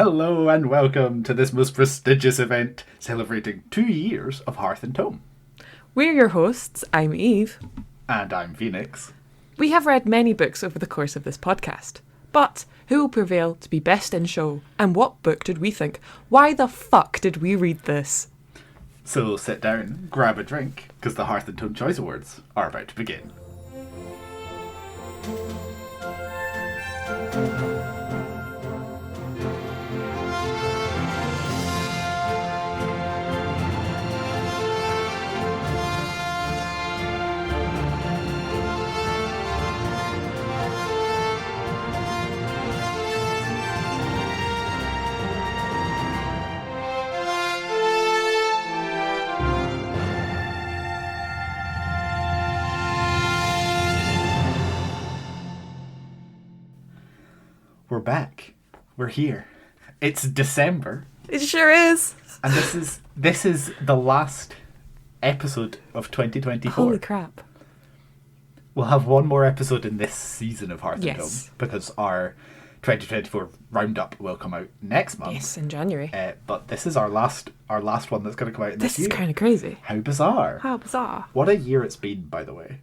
Hello and welcome to this most prestigious event celebrating 2 years of Hearth and Tome. We're your hosts. I'm Eve. And I'm Phoenix. We have read many books over the course of this podcast. But who will prevail to be best in show? And what book did we think? Why the fuck did we read this? So sit down, grab a drink, because the Hearth and Tome Choice Awards are about to begin. We're back. We're here. It's December. It sure is. And this is the last episode of 2024. Holy crap. We'll have one more episode in this season of Hearth and Yes. Tome because our 2024 roundup will come out next month. Yes, in January. But this is our last one that's going to come out this year. This is kind of crazy. How bizarre. How bizarre. What a year it's been, by the way.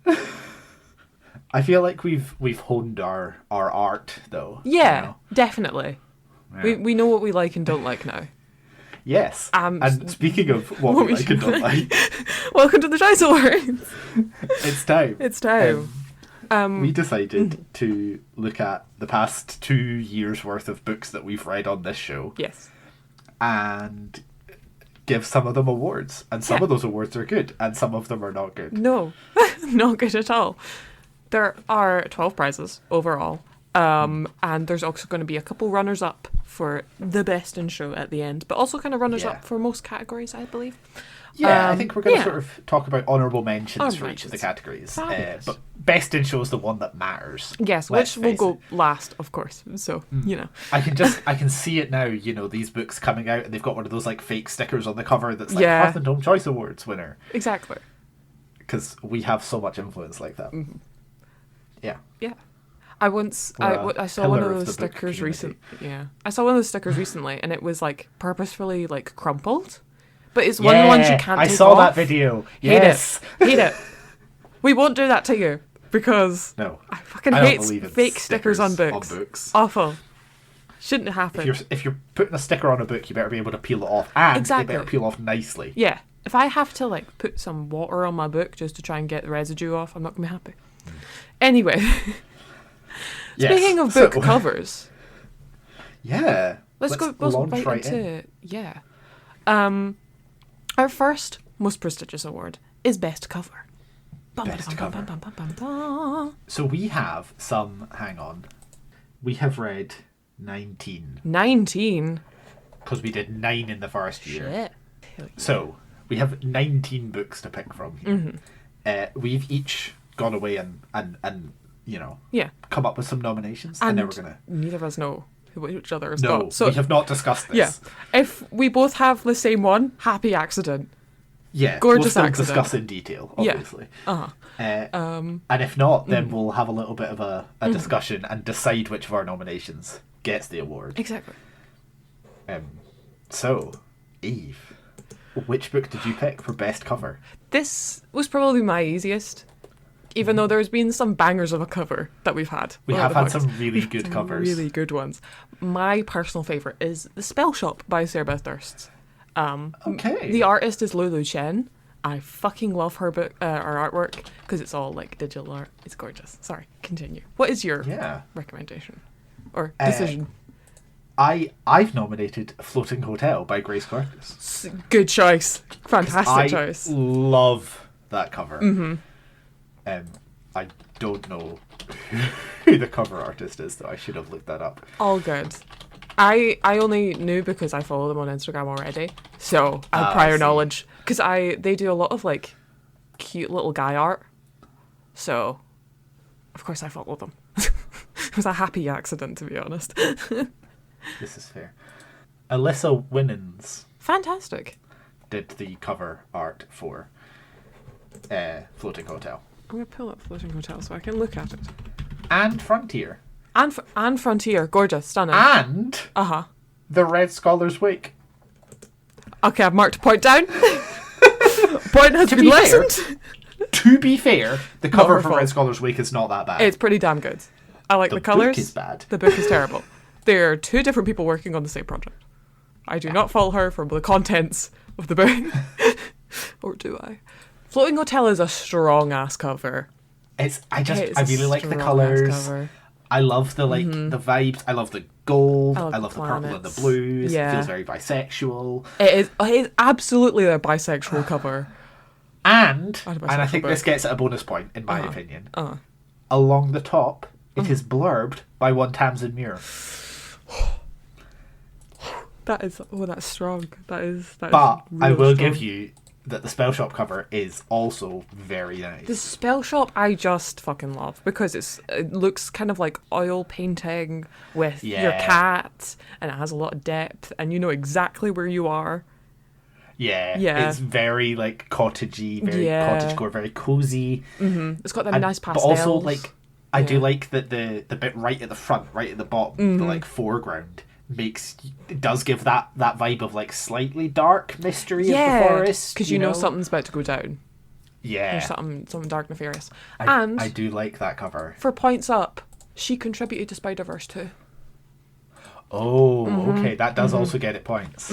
I feel like we've honed our art, though. Yeah, you know? definitely. Yeah. We know what we like and don't like now. Yes. And speaking of what we like and don't like, welcome to the Choice Awards. it's time. It's time. We decided to look at the past 2 years' worth of books that we've read on this show. Yes. And give some of them awards. And some of those awards are good, and some of them are not good. No, not good at all. There are 12 prizes overall. And there's also going to be a couple runners-up for the best in show at the end, but also kind of runners-up for most categories, I believe. Yeah, I think we're going to sort of talk about honourable mentions for each of the categories. But best in show is the one that matters. Yes, which will go last, of course. So, you know. I can see it now, you know, these books coming out and they've got one of those like fake stickers on the cover that's like Hearth and Tome Choice Awards winner. Exactly. Because we have so much influence like that. Mm-hmm. Yeah. Yeah. I saw one of those stickers recently. Yeah. I saw one of those stickers recently and it was like purposefully like crumpled. But it's one of the ones you can't take off. I saw that video. Yes. Hate it. We won't do that to you because I fucking hate fake stickers on books. Awful. Shouldn't happen. If you're putting a sticker on a book, you better be able to peel it off. And it better peel off nicely. Yeah. If I have to like put some water on my book just to try and get the residue off, I'm not going to be happy. Anyway. Speaking of book covers. Yeah. Let's go right into our first most prestigious award is Best Cover. Best Cover. So we have some, hang on. We have read 19. 19? Because we did 9 in the first year. Shit. So we have 19 books to pick from here. Mm-hmm. We've each gone away and you know, come up with some nominations. And then we're going to... Neither of us know which other has got. No, so, we have not discussed this. Yeah. If we both have the same one, happy accident. Yeah, gorgeous we'll accident. Discuss in detail, obviously. Yeah. And if not, then we'll have a little bit of a discussion and decide which of our nominations gets the award. Exactly. So, Eve, which book did you pick for best cover? This was probably my easiest, even though there's been some bangers of a cover that we've had. We have had some really good covers. Really good ones. My personal favourite is The Spell Shop by Sarah Beth Durst. Okay. The artist is Lulu Chen. I fucking love her book, her artwork, because it's all like digital art. It's gorgeous. Sorry, continue. What is your recommendation or decision? I've nominated Floating Hotel by Grace Curtis. Good choice. Fantastic choice. I love that cover. Mm-hmm. I don't know who the cover artist is, though. I should have looked that up. All good. I only knew because I follow them on Instagram already, so I have prior knowledge. Because they do a lot of like cute little guy art, so of course I follow them. It was a happy accident, to be honest. This is fair. Alyssa Winans. Fantastic. Did the cover art for Floating Hotel. I'm going to pull up Floating Hotel so I can look at it. And Frontier. And Frontier. Gorgeous. Stunning. And The Red Scholar's Wake. Okay, I've marked a point down. Point has been lessened. To be fair, the cover for Red Scholar's Wake is not that bad. It's pretty damn good. I like the colours. The book is bad. The book is terrible. They're two different people working on the same project. I do not follow her from the contents of the book. Or do I? Floating Hotel is a strong-ass cover. I really like the colours. I love the the vibes. I love the gold. I love the purple and the blues. Yeah. It feels very bisexual. It is absolutely a bisexual cover. And I think this gets at a bonus point, in my opinion. Along the top, it is blurbed by one Tamsin Muir. That's strong. But I will give you that the Spell Shop cover is also very nice. The Spell Shop I just fucking love because it looks kind of like oil painting with your cat, and it has a lot of depth, and you know exactly where you are. Yeah. It's very like cottagey, very cottagecore, very cozy. Mm-hmm. It's got that nice pastels. But also like I do like that the bit right at the front, right at the bottom, the like foreground does give that vibe of like slightly dark mystery of the forest, because you know something's about to go down. There's something dark, nefarious. I do like that cover. For points up, she contributed to Spider-Verse too. Okay, that does also get it points.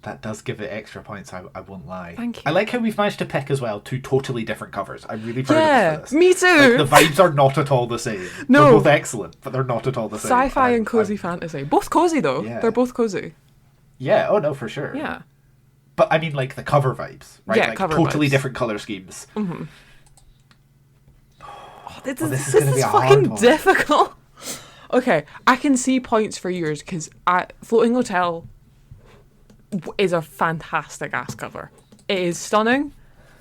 That does give it extra points, I won't lie. Thank you. I like how we've managed to pick as well two totally different covers. I'm really proud of us for this. Me too. Like, the vibes are not at all the same. No. They're both excellent, but they're not at all the same. Sci-fi and cozy fantasy. Both cozy though. Yeah. They're both cozy. Yeah, oh no, for sure. Yeah. But I mean like the cover vibes, right? Yeah, like cover totally vibes. Different colour schemes. This is fucking difficult. Okay, I can see points for yours because Floating Hotel is a fantastic ass cover. It is stunning.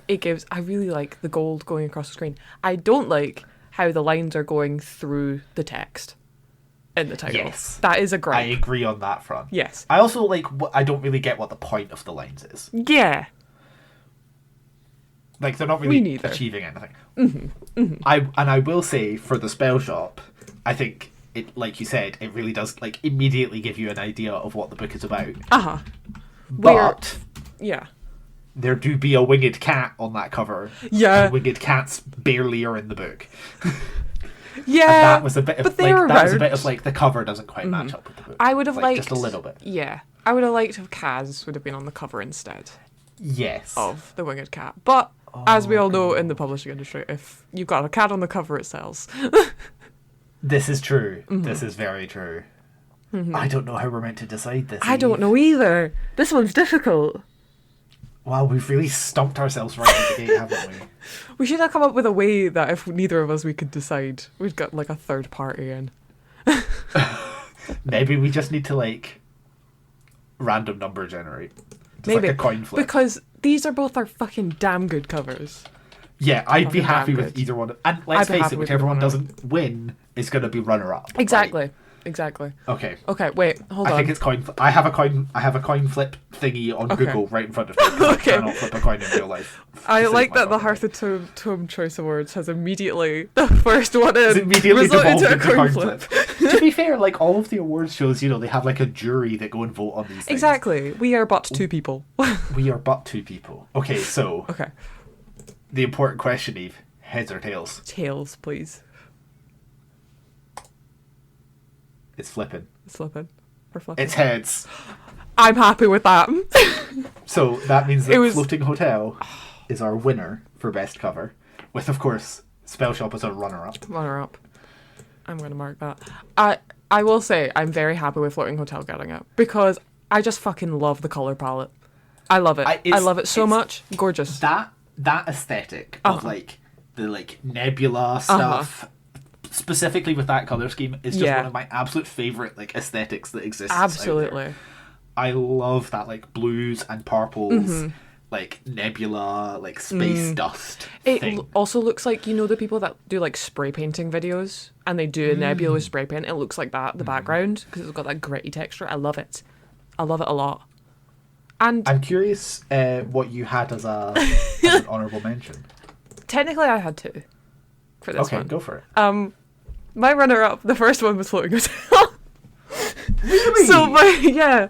I really like the gold going across the screen. I don't like how the lines are going through the text in the title. Yes. That is a gripe. I agree on that front. Yes. I also I don't really get what the point of the lines is. Yeah. Like they're not really achieving anything. I will say for the Spell Shop, I think it, like you said, it really does like immediately give you an idea of what the book is about. But there do be a winged cat on that cover. Yeah. And winged cats barely are in the book. Yeah. And that was a bit of like the cover doesn't quite match up with the book. I would have liked just a little bit. Yeah. I would have liked if Kaz would have been on the cover instead. Yes. Of the winged cat. But as we all know in the publishing industry, if you've got a cat on the cover, it sells. This is true. This is very true. I don't know how we're meant to decide this. I don't know either. This one's difficult. Wow, we've really stumped ourselves right at the gate, haven't we? We should have come up with a way that if neither of us we could decide, we'd got like a third party in. Maybe we just need to like random number generate. Maybe. Like a coin flip. Because these are both our fucking damn good covers. Yeah, I'd be happy with either one. And let's face it, whichever one doesn't win is going to be runner-up. Exactly. Right? Exactly. Okay. Okay, wait, hold on. I think it's coin flip. I have a coin flip thingy on Google right in front of me. Okay. I cannot flip a coin in real life. I like that the Hearth and Tome Choice Awards has immediately, the first one in, immediately devolved into a coin flip. To be fair, like all of the awards shows, you know, they have like a jury that go and vote on these things. Exactly. We are but two people. We are but two people. Okay, so. Okay. The important question, Eve. Heads or tails? Tails, please. It's flipping. It's flipping. We're flipping. It's heads. I'm happy with that. So that means that Floating Hotel is our winner for best cover, with of course Spell Shop as a runner-up. Runner-up. I'm going to mark that. I will say I'm very happy with Floating Hotel getting it because I just fucking love the color palette. I love it. I love it so much. Gorgeous. That aesthetic of like the like nebula stuff. Specifically with that color scheme is just one of my absolute favorite like aesthetics that exists. Absolutely. I love that like blues and purples, like nebula, like space dust. It also looks like, you know, the people that do like spray painting videos and they do a nebula with spray paint. It looks like that, the background, because it's got that gritty texture. I love it. I love it a lot. And I'm curious what you had as an honourable mention. Technically, I had two for this one. Okay, go for it. My runner-up, the first one was Floating Hotel. Really? So yeah.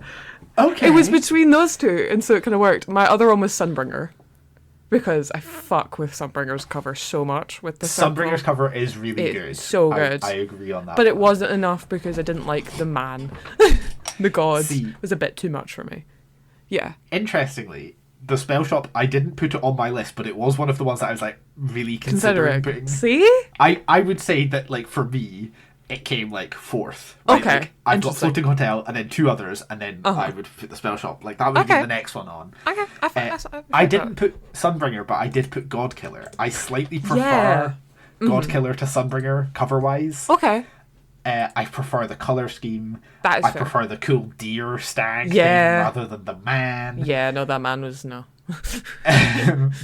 Okay. It was between those two, and so it kind of worked. My other one was Sunbringer, because I fuck with Sunbringer's cover so much with the Sunbringer's circle. cover is really good. It's so good. I agree on that. But it wasn't enough because I didn't like the man. The god was a bit too much for me. Yeah. Interestingly, the spell shop, I didn't put it on my list, but it was one of the ones that I was like really considering putting. See? I would say that, like, for me, it came like fourth. Right? Okay. Like, I've got Floating Hotel and then two others, and then I would put the spell shop. Like, that would be the next one on. Okay. I didn't put Sunbringer, but I did put Godkiller. I slightly prefer Godkiller to Sunbringer cover wise. Okay. I prefer the colour scheme. That is I fair. prefer the cool deer stag thing rather than the man. Yeah, no, that man was no.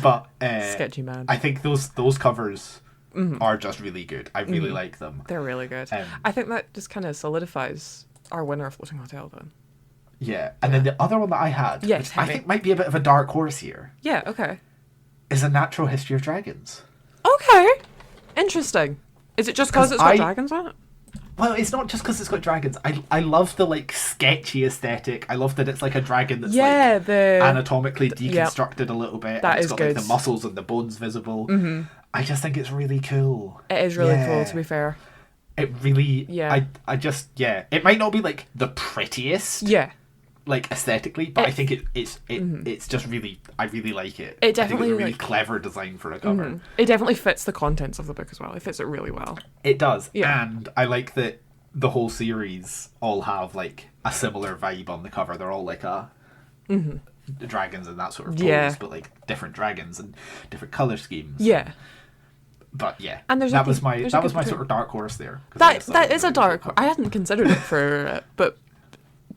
But sketchy man. I think those covers are just really good. I really like them. They're really good. I think that just kind of solidifies our winner of Floating Hotel then. Yeah, and then the other one that I had, which I think might be a bit of a dark horse here, Yeah, okay. is A Natural History of Dragons. Okay. Interesting. Is it just because it's got dragons on it? Well, it's not just because it's got dragons. I love the, like, sketchy aesthetic. I love that it's like a dragon that's like anatomically deconstructed a little bit. That and it's is got good. Like, the muscles and the bones visible. Mm-hmm. I just think it's really cool. It is really cool, to be fair. It really... I just... Yeah. It might not be, like, the prettiest. Yeah. Like, aesthetically, but I think it's just really... I really like it. It definitely... I think it's a really clever design for a cover. Mm-hmm. It definitely fits the contents of the book as well. It fits it really well. It does. Yeah. And I like that the whole series all have, like, a similar vibe on the cover. They're all, like, dragons and that sort of pose, but, like, different dragons and different colour schemes. Yeah. But, yeah. And there's that was my sort of dark horse there. That is a dark horse. I hadn't considered it for... but...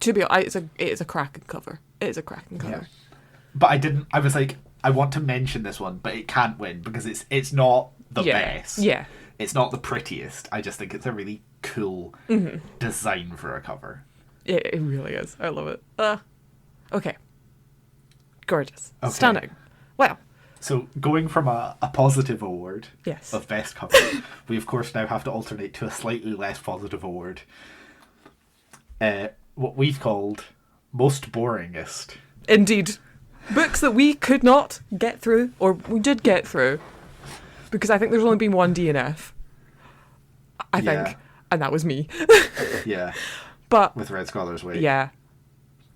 To be honest, it is a cracking cover. It is a cracking cover. Yeah. But I was like, I want to mention this one, but it can't win because it's not the best. Yeah. It's not the prettiest. I just think it's a really cool design for a cover. It really is. I love it. Okay. Gorgeous. Okay. Stunning. Wow. So going from a positive award of best cover, we of course now have to alternate to a slightly less positive award. What we've called most boringest. Indeed. Books that we could not get through, or we did get through, because I think there's only been one DNF. I think. And that was me. Yeah. But with Red Scholar's Way. Yeah.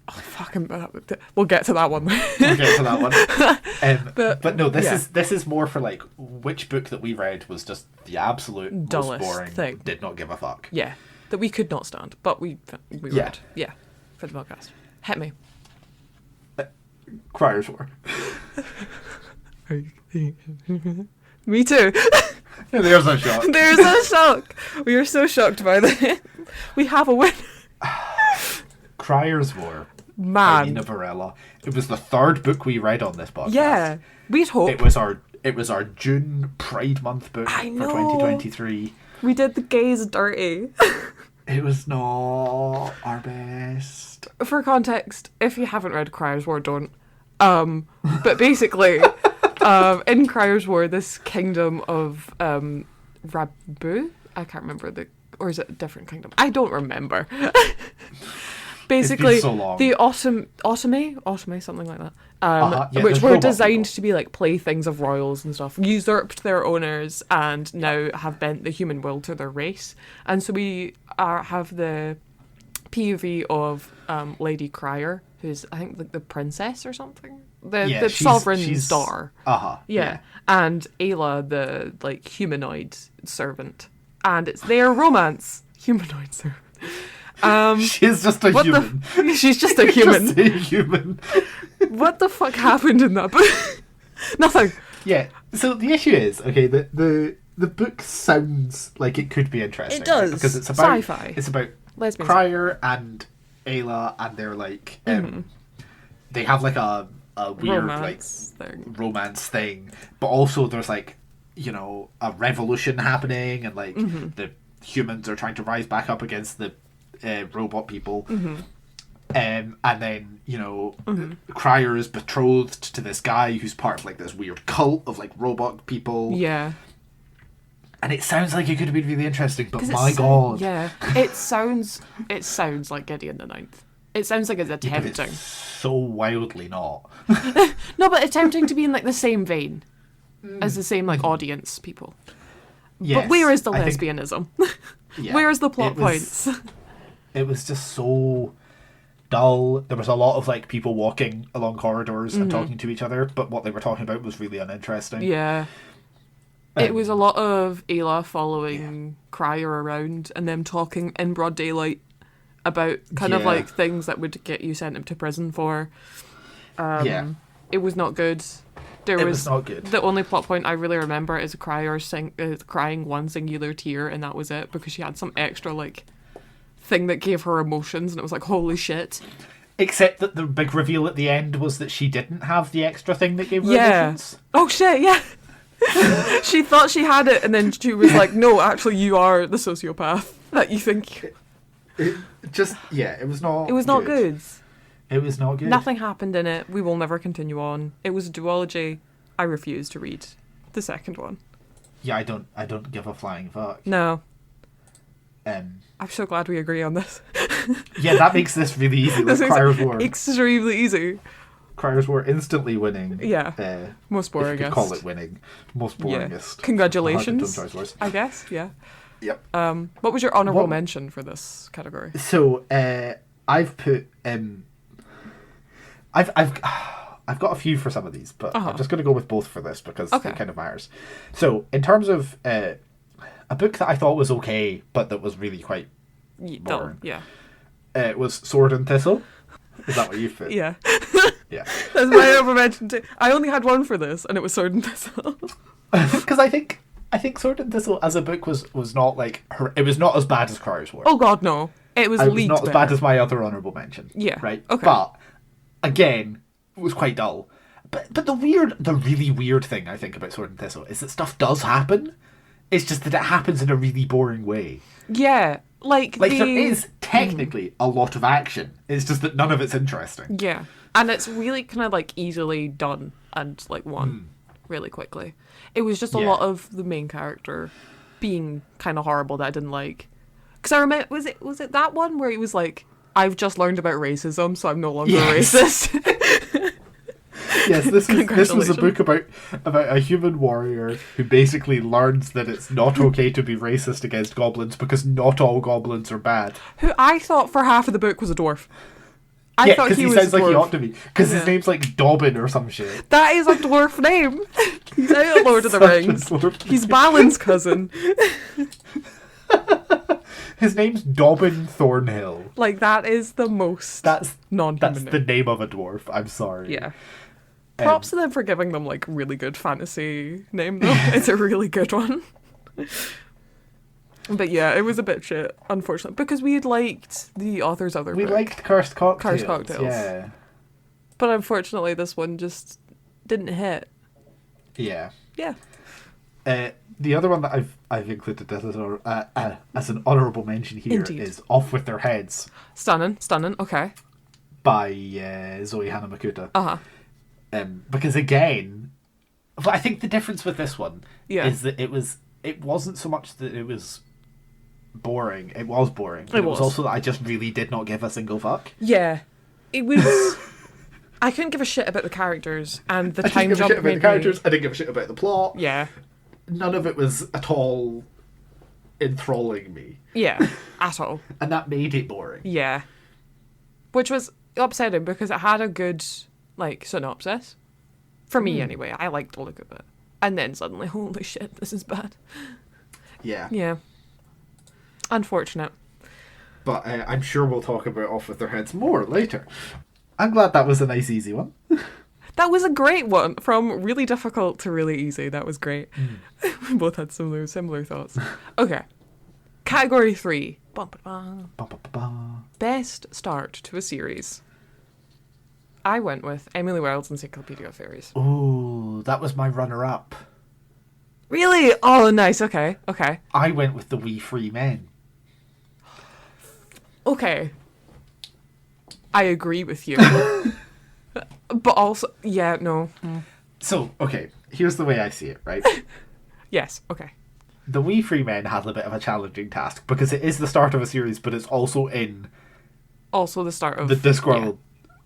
Oh, fucking... We'll get to that one. We'll get to that one. But no, this is more for, like, which book that we read was just the absolute dullest most boring thing. Did not give a fuck. Yeah. That we could not stand, but we read. Yeah, for the podcast. Hit me. Crier's War. Me too. There's a shock. There's a shock. We are so shocked by that. We have a win. Crier's War. Man. By Nina Varela. It was the third book we read on this podcast. Yeah. We'd hope. It was our June Pride Month book for 2023. We did the gays dirty. It was not our best. For context, if you haven't read Crier's War, don't. But basically, in Crier's War, this kingdom of Rabu, I can't remember or is it a different kingdom? I don't remember. Basically, it's been so long. The Ottoman, something like that, which were designed to be like playthings of royals and stuff, usurped their owners and now have bent the human will to their race. And so we have the POV of Lady Crier, who's I think like the princess or something, the sovereign's daughter. Yeah, and Ayla, the like humanoid servant, and it's their romance. Humanoid servant. She's just a human. She's just a human. Just a human. What the fuck happened in that book? Nothing. Yeah. So the issue is, okay, the book sounds like it could be interesting. It does. Right? Because it's about sci-fi. It's about Lesbians. Crier and Ayla, and they're like they have like a weird romance thing, but also there's like, you know, a revolution happening, and like the humans are trying to rise back up against the robot people. And then, you know, Crier is betrothed to this guy who's part of like this weird cult of like robot people. Yeah. And it sounds like it could have been really interesting, but 'Cause my God. Yeah. It sounds like Gideon the Ninth. It sounds like it's But attempting. it's so wildly not. No, but attempting to be in like the same vein as the same like audience people. Yes, But where is the I think- lesbianism? yeah, Where is the plot it was- points? It was just so dull. There was a lot of like people walking along corridors and talking to each other, but what they were talking about was really uninteresting. Yeah. It was a lot of Ayla following Crier around and them talking in broad daylight about kind of Yeah. like things that would get you sent to prison for. Yeah. It was not good. It was not good. The only plot point I really remember is Crier crying one singular tear, and that was it, because she had some extra like thing that gave her emotions, and it was like, holy shit. Except that the big reveal at the end was that she didn't have the extra thing that gave her Yeah. emotions. Oh shit, yeah. She thought she had it, and then she was like, no, actually you are the sociopath that you think. It was not. It was not good. It was not good. Nothing happened in it. We will never continue on. It was a duology. I refuse to read the second one. Yeah, I don't give a flying fuck. No. Um, I'm so glad we agree on this. yeah, that makes this really easy. Like, This is Crier's War. extremely easy. Crier's War instantly winning. Yeah. Most If you could boringest. call it winning. Most Yeah. boringest. Congratulations. Hearth and Tome Choice. I guess, yeah. Yep. What was your honourable What- mention for this category? So I've put I've got a few for some of these, but I'm just going to go with both for this because Okay. it kind of matters. So in terms of a book that I thought was okay, but that was really quite boring, Yeah. was Sword and Thistle. Is that what you put? Yeah. Yeah. That's my honourable mention too. I only had one for this, and it was Sword and Thistle. Because I think Sword and Thistle as a book was not like it was not as bad as Crier's War. Oh god, no. It was It was leagued not as better. bad as my other honourable mention. Yeah, Right. okay. But again, it was quite dull. But the really weird thing I think about Sword and Thistle is that stuff does happen. It's just that it happens in a really boring way. Yeah. Like there is technically a lot of action. It's just that none of it's interesting. Yeah. And it's really kind of like easily done and like won really quickly. It was just a Yeah. lot of the main character being kind of horrible that I didn't like. Because I remember, was it that one where he was like, I've just learned about racism, so I'm no longer Yes. racist. Yes, this was a Congratulations. book about a human warrior who basically learns that it's not okay to be racist against goblins because not all goblins are bad. Who I thought for half of the book was a dwarf. I Yeah, thought because he he was sounds a like he dwarf. ought to be. Because Yeah. his name's like Dobbin or some shit. That is a dwarf name. He's out of Lord of the Such a Rings. dwarf He's Balin's cousin. His name's Dobbin Thornhill. Like, that is the most That's non-human the name. name of a dwarf. I'm sorry. Yeah. Props to them for giving them, like, really good fantasy name, though. It's a really good one. But yeah, it was a bit shit, unfortunately. Because we had liked the author's other We book. liked Cursed Cocktails. Cursed Cocktails. Yeah. But unfortunately, this one just didn't hit. Yeah. Yeah. The other one that I've included as an honourable mention here Indeed. is Off With Their Heads Stunning. Okay. by Zoe Hanamakuta. Uh-huh. Because again, well, I think the difference with this one Yeah. is that it wasn't so much that it was boring. It was boring. But It it was was. also that I just really did not give a single fuck. Yeah. It was... I couldn't give a shit about the characters, and the I time didn't give a jump shit about made the characters. me... I didn't give a shit about the plot. Yeah. None of it was at all enthralling me. Yeah. At all. And that made it boring. Yeah. Which was upsetting because it had a good, like, synopsis. For me, anyway. I liked the look of it. And then suddenly, holy shit, this is bad. Yeah. Yeah. Unfortunate. But I'm sure we'll talk about Off With Their Heads more later. I'm glad that was a nice, easy one. That was a great one. From really difficult to really easy. That was great. We both had similar thoughts. Okay. Category 3. Bum, ba, bum. Ba, ba, ba, ba. Best start to a series. I went with Emily Wilde's Encyclopedia of Fairies. Ooh, that was my runner-up. Really? Oh, nice. Okay. I went with The Wee Free Men. Okay. I agree with you. But also, yeah, no. So, okay, here's the way I see it, right? Yes, okay. The We Free Men has a bit of a challenging task because it is the start of a series, but it's also in Also the start of the Discworld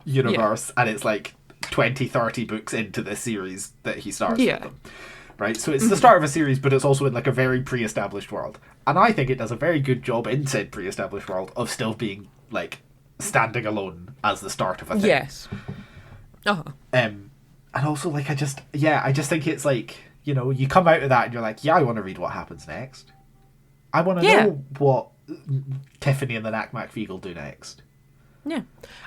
universe, and it's like 20, 30 books into this series that he starts with them. Right? So it's the start of a series, but it's also in like a very pre-established world. And I think it does a very good job in said pre-established world of still being like standing alone as the start of a thing. Yes. Uh-huh. And also like I just think it's like, you know, you come out of that and you're like, yeah, I want to read what happens next. I want to know what Tiffany and the Knack-Mac-Feagle do next. Yeah.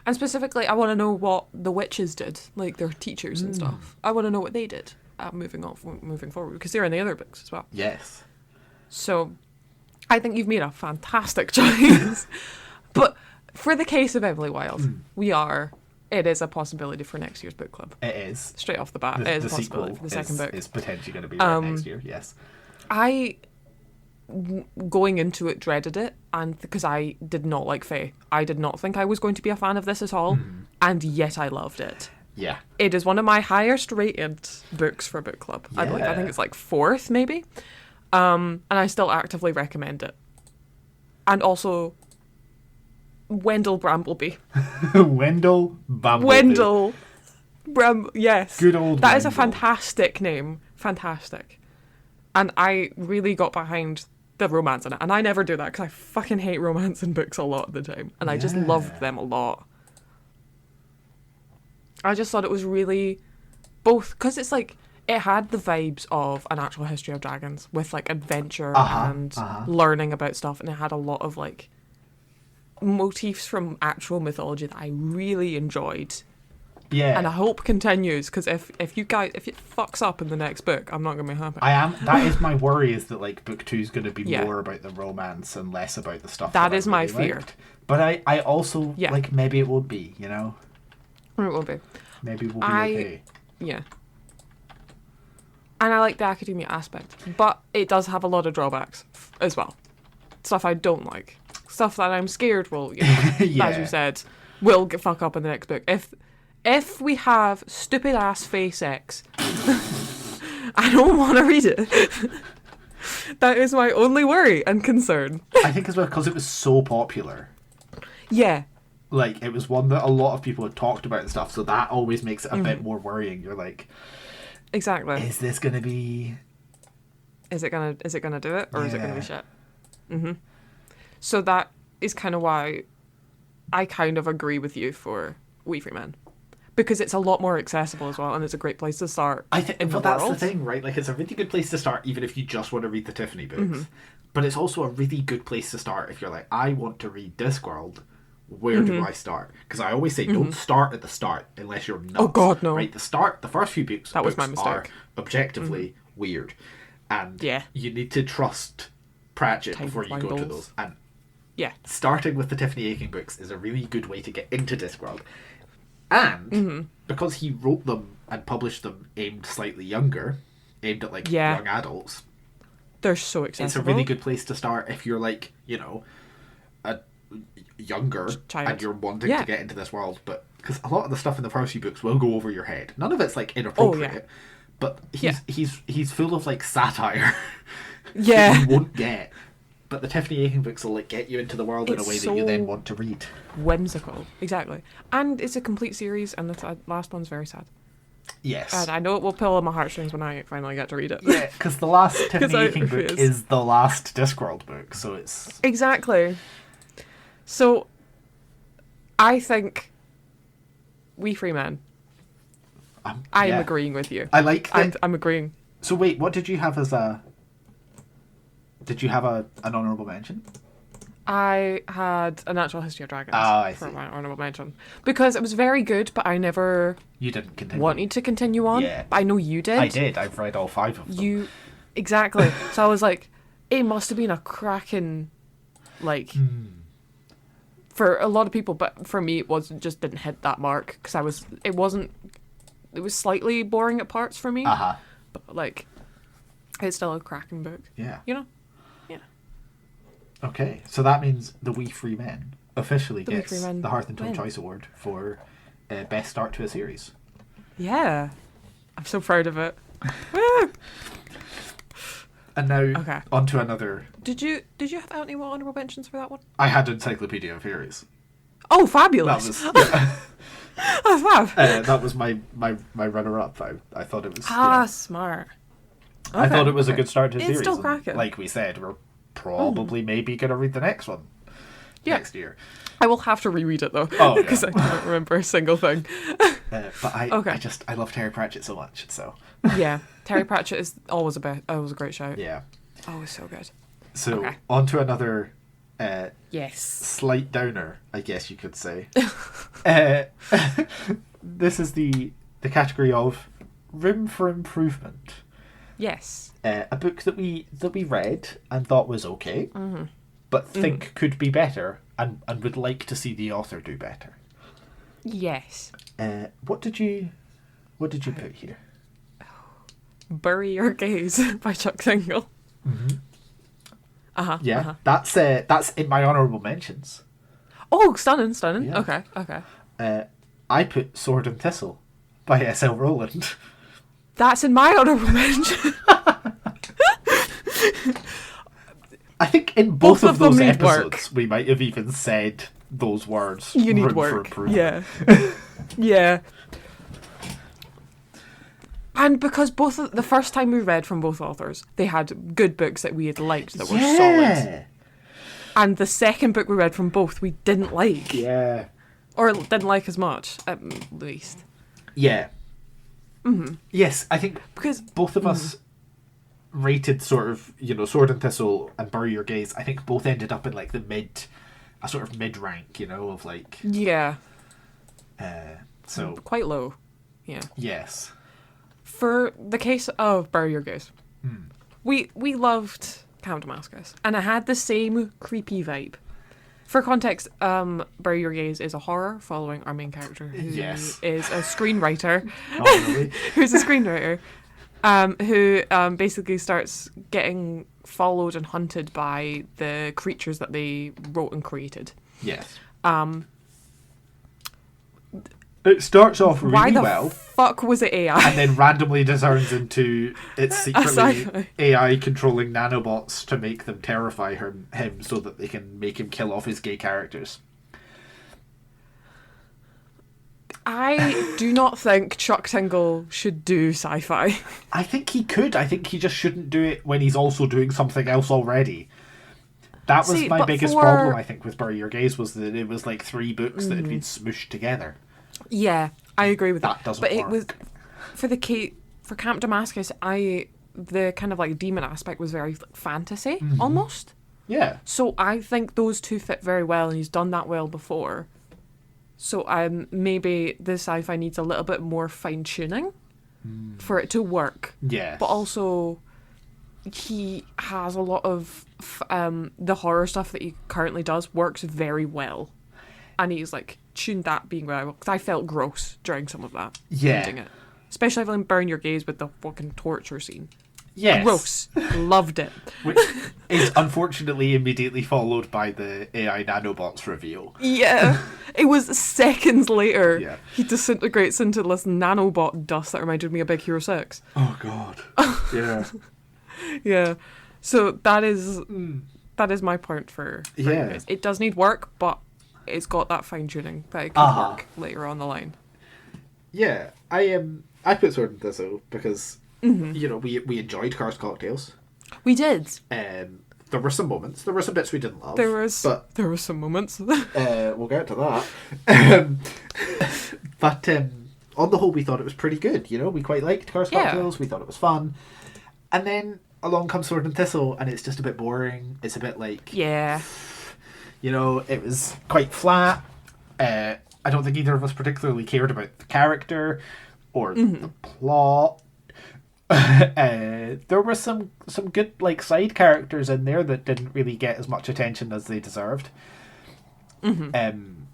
And specifically, I want to know what the witches did, like their teachers and stuff. I want to know what they did moving forward, because they're in the other books as well. Yes. So I think you've made a fantastic choice. But for the case of Emily Wilde, it is a possibility for next year's book club. It is. Straight off the bat, it is a possibility for the second book. It's potentially going to be right next year, yes. I, going into it, dreaded it, and because I did not like Faye. I did not think I was going to be a fan of this at all, and yet I loved it. Yeah. It is one of my highest rated books for book club. Yeah. I think it's like 4th, maybe. And I still actively recommend it. And also, Wendell Brambleby. Yes. Good old That is a Wendell. fantastic name. Fantastic. And I really got behind the romance in it. And I never do that because I fucking hate romance in books a lot of the time. And I just loved them a lot. I just thought it was really both, because it's like, it had the vibes of an actual History of Dragons with like adventure and learning about stuff, and it had a lot of like motifs from actual mythology that I really enjoyed. Yeah. And I hope continues, because if it fucks up in the next book, I'm not going to be happy. That is my worry, is that like book 2 is going to be more about the romance and less about the stuff that I is my really fear. liked. But I also like, maybe it won't be, you know? It won't be. Maybe we'll be okay. Yeah. And I like the academia aspect, but it does have a lot of drawbacks as well. Stuff I don't like. Stuff that I'm scared will, as you said, will fuck up in the next book. If we have stupid ass Fae sex, I don't want to read it. That is my only worry and concern. I think as well because it was so popular. Yeah. Like, it was one that a lot of people had talked about and stuff, so that always makes it a bit more worrying. You're like, exactly. Is this gonna be? Is it gonna do it, or is it gonna be shit? So that is kind of why I kind of agree with you for We Free Men, because it's a lot more accessible as well, and it's a great place to start. I think, well, that's the thing, right? Like, it's a really good place to start, even if you just want to read the Tiffany books. But it's also a really good place to start if you're like, I want to read Discworld. Where do I start? Because I always say, don't start at the start unless you're nuts. Oh God, no! Right, the first few books. That was my mistake. Are objectively weird, and Yeah. you need to trust Pratchett Time before you go to bundles. those. And Yeah. starting with the Tiffany Aching books is a really good way to get into Discworld. And because he wrote them and published them aimed slightly younger, aimed at like young adults, they're so accessible. it's a really good place to start if you're like, you know, a younger child, and you're wanting to get into this world. But because a lot of the stuff in the first few books will go over your head. None of it's like inappropriate, but he's full of like satire. That you won't get. But the Tiffany Aching books will like get you into the world in a way that you then want to read. Whimsical, exactly. And it's a complete series, and the last one's very sad. Yes. And I know it will pull on my heartstrings when I finally get to read it. Yeah, because the last Tiffany Aching book is the last Discworld book, so it's... Exactly. So, I think We Free Men. I'm agreeing with you. I like that. I'm agreeing. So wait, what did you have as a... Did you have an honourable mention? I had A Natural History of Dragons for my honourable mention. Because it was very good, but I never... You didn't continue. Wanted to continue on. Yeah. But I know you did. I did. I've read all 5 of them. Exactly. So I was like, it must have been a cracking, like... For a lot of people, but for me, just didn't hit that mark, because it was slightly boring at parts for me. But, like, it's still a cracking book. Yeah. You know? Yeah. Okay, so that means the We Free Men officially gets the Hearth and Tome win. Choice Award for best start to a series. Yeah. I'm so proud of it. Woo! And now Okay. on to another. Did you have any more honourable mentions for that one? I had Encyclopedia of Fairies. Oh, fabulous! That was Oh, fab. that was my runner-up. I thought it was. Smart. Okay, I thought it was a good start to the it's series. still And cracking. like we said, we're probably maybe going to read the next one next year. I will have to reread it though, because I don't remember a single thing. But I love Terry Pratchett so much. So yeah, Terry Pratchett is always a great shout. yeah, always so good. So on to another. Yes. Slight downer, I guess you could say. This is the category of Room for Improvement. Yes. A book that we read and thought was okay, but think could be better and would like to see the author do better. Yes. What did you put here? Bury Your Gaze by Chuck Tingle. That's in my honourable mentions. Oh, stunning. Yeah. Okay. I put Sword and Thistle by S.L. Rowland. That's in my honourable mention. I think in both of those need episodes we might have even said those words. You need Room work. for improvement. Yeah. And because the first time we read from both authors, they had good books that we had liked that were solid. And the second book we read from both, we didn't like. Yeah. Or didn't like as much, at least. Yeah. Yes, I think because both of us rated sort of, Sword and Thistle and Bury Your Gaze. I think both ended up in like a sort of mid rank, of like. Yeah. So. Quite low. Yeah. Yes. For the case of Bury Your Gaze, we loved Count Damascus, and it had the same creepy vibe. For context, Bury Your Gaze is a horror following our main character, who is a screenwriter. Who's a screenwriter, who basically starts getting followed and hunted by the creatures that they wrote and created. Yes. It starts off really well. Why the fuck was it AI? And then randomly turns into it's secretly AI controlling nanobots to make them terrify him so that they can make him kill off his gay characters. I do not think Chuck Tingle should do sci-fi. I think he could. I think he just shouldn't do it when he's also doing something else already. That was my biggest problem, I think, with Bury Your Gaze, was that it was like 3 books that had been smooshed together. Yeah, I agree with that. That doesn't work. It was for Camp Damascus. The kind of like demon aspect was very fantasy almost. Yeah. So I think those two fit very well, and he's done that well before. So maybe the sci-fi needs a little bit more fine tuning for it to work. Yeah. But also, he has a lot of the horror stuff that he currently does works very well, and he's like tuned that being well, because I felt gross during some of that. Yeah. Reading it. Especially if I Burn Your Gaze with the fucking torture scene. Yes. Gross. Loved it. Which is unfortunately immediately followed by the AI nanobots reveal. Yeah. It was seconds later. Yeah. He disintegrates into this nanobot dust that reminded me of Big Hero 6. Oh god. Yeah. Yeah. So that is my point for Burn Your Gaze. It does need work, but it's got that fine tuning that it can work later on the line. Yeah. I put Sword and Thistle because we enjoyed Cars Cocktails. We did. There were some moments. There were some bits we didn't love. There were some moments. We'll get to that. But on the whole, we thought it was pretty good. We quite liked Cars Cocktails. We thought it was fun. And then along comes Sword and Thistle, and it's just a bit boring. It's a bit like... Yeah. It was quite flat. I don't think either of us particularly cared about the character or the plot. There were some good like side characters in there that didn't really get as much attention as they deserved. And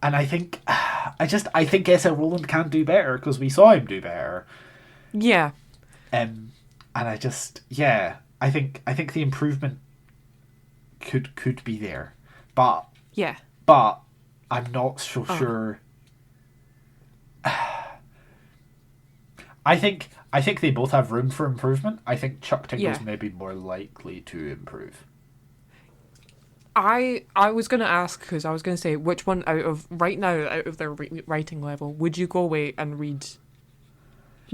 I think S.L. Rowland can do better, because we saw him do better. Yeah. And I think the improvement could be there. But I'm not so sure. I think they both have room for improvement. I think Chuck Tingle's Yeah. maybe more likely to improve. I was going to ask, because I was going to say, which one out of their writing level, would you go away and read?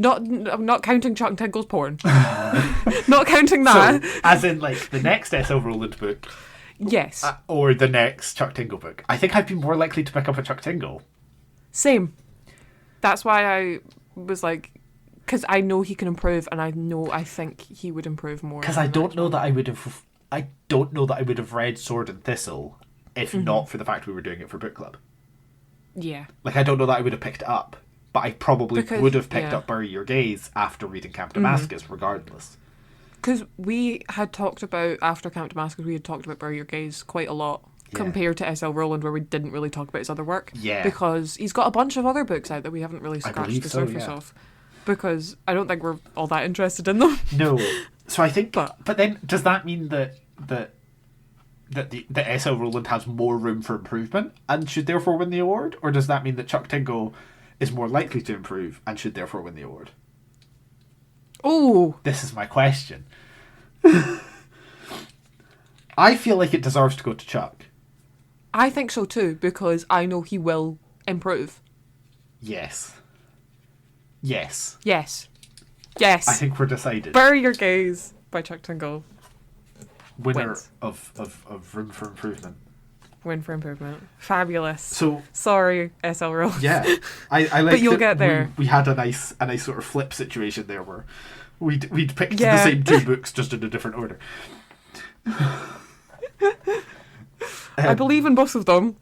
I'm not counting Chuck Tingle's porn. Not counting that. So, as in, like, the next S.L. Rowland book. Yes. Or the next Chuck Tingle book. I think I'd be more likely to pick up a Chuck Tingle. Same. That's why I was like, because I know he can improve, and I think he would improve more. Because I don't know that I would have read Sword and Thistle if not for the fact we were doing it for book club. Yeah. Like, I don't know that I would have picked it up, but I probably would have picked up Bury Your Gaze after reading Camp Damascus, regardless. Because we had talked about, after Camp Damascus, we had talked about Bury Your Gaze quite a lot. Yeah. Compared to S.L. Rowland, where we didn't really talk about his other work. Yeah. Because he's got a bunch of other books out that we haven't really scratched the surface of. Because I don't think we're all that interested in them. No. So I think... But then, does that mean that S.L. Rowland has more room for improvement and should therefore win the award? Or does that mean that Chuck Tingle is more likely to improve and should therefore win the award? Oh! This is my question. I feel like it deserves to go to Chuck. I think so too, because I know he will improve. Yes. Yes. Yes. Yes. I think we're decided. Bury Your Gaze by Chuck Tingle. Winner wins. of room for improvement. Win for improvement. Fabulous. So sorry, S.L. Rowland. Yeah, I like. But you'll get there. We had a nice sort of flip situation there where we'd picked the same two books just in a different order. I believe in both of them.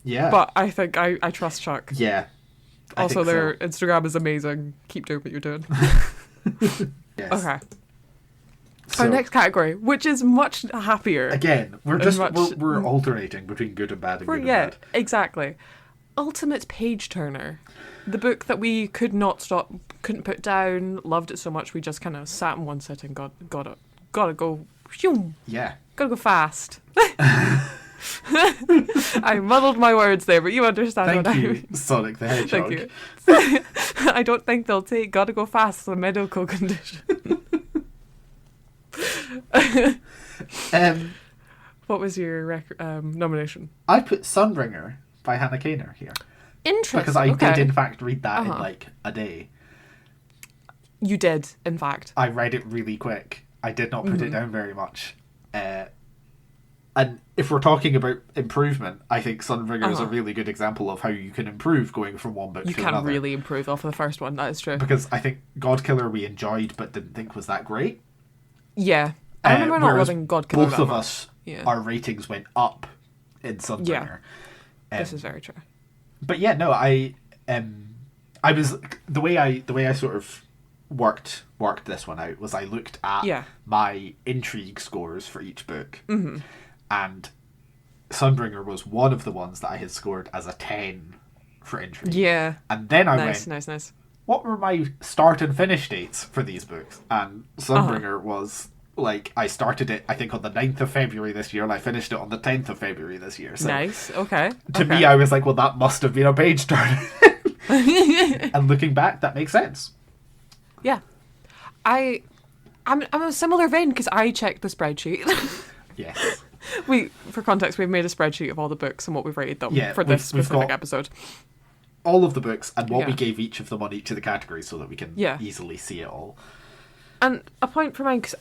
Yeah. But I think I trust Chuck. Yeah. Also, their Instagram is amazing. Keep doing what you're doing. Yes. Okay. So, our next category, which is much happier. Again, we're alternating between good and bad and good and bad. Exactly. Ultimate Page Turner. The book that we couldn't put down, loved it so much we just kind of sat in one sitting, gotta go, phew, yeah. Gotta go fast. I muddled my words there, but you understand what I mean. Thank you, Sonic the Hedgehog. Thank you. I don't think they'll take gotta go fast as a medical condition. What was your nomination? I put Sunbringer by Hannah Kaner here. Interesting. Because I did in fact read that in like a day. You did, in fact. I read it really quick. I did not put it down very much. And if we're talking about improvement, I think Sunbringer is a really good example of how you can improve going from one book to another. You can really improve off of the first one, that is true. Because I think Godkiller we enjoyed but didn't think was that great. Yeah. I remember not loving Godkiller both of us, our ratings went up in Sunbringer. Yeah. This is very true. But yeah, no, I was the way I sort of worked this one out was I looked at my intrigue scores for each book, and Sunbringer was one of the ones that I had scored as a 10 for intrigue. Yeah, and then I went, nice. What were my start and finish dates for these books? And Sunbringer was like, I started it I think on the 9th of February this year, and I finished it on the 10th of February this year. So nice. Okay. To me, I was like, well, that must have been a page turner. And looking back, that makes sense. Yeah. I'm a similar vein because I checked the spreadsheet. Yes. For context, we've made a spreadsheet of all the books and what we've rated them for this specific episode. All of the books and what we gave each of them on each of the categories so that we can easily see it all. And a point for mine, because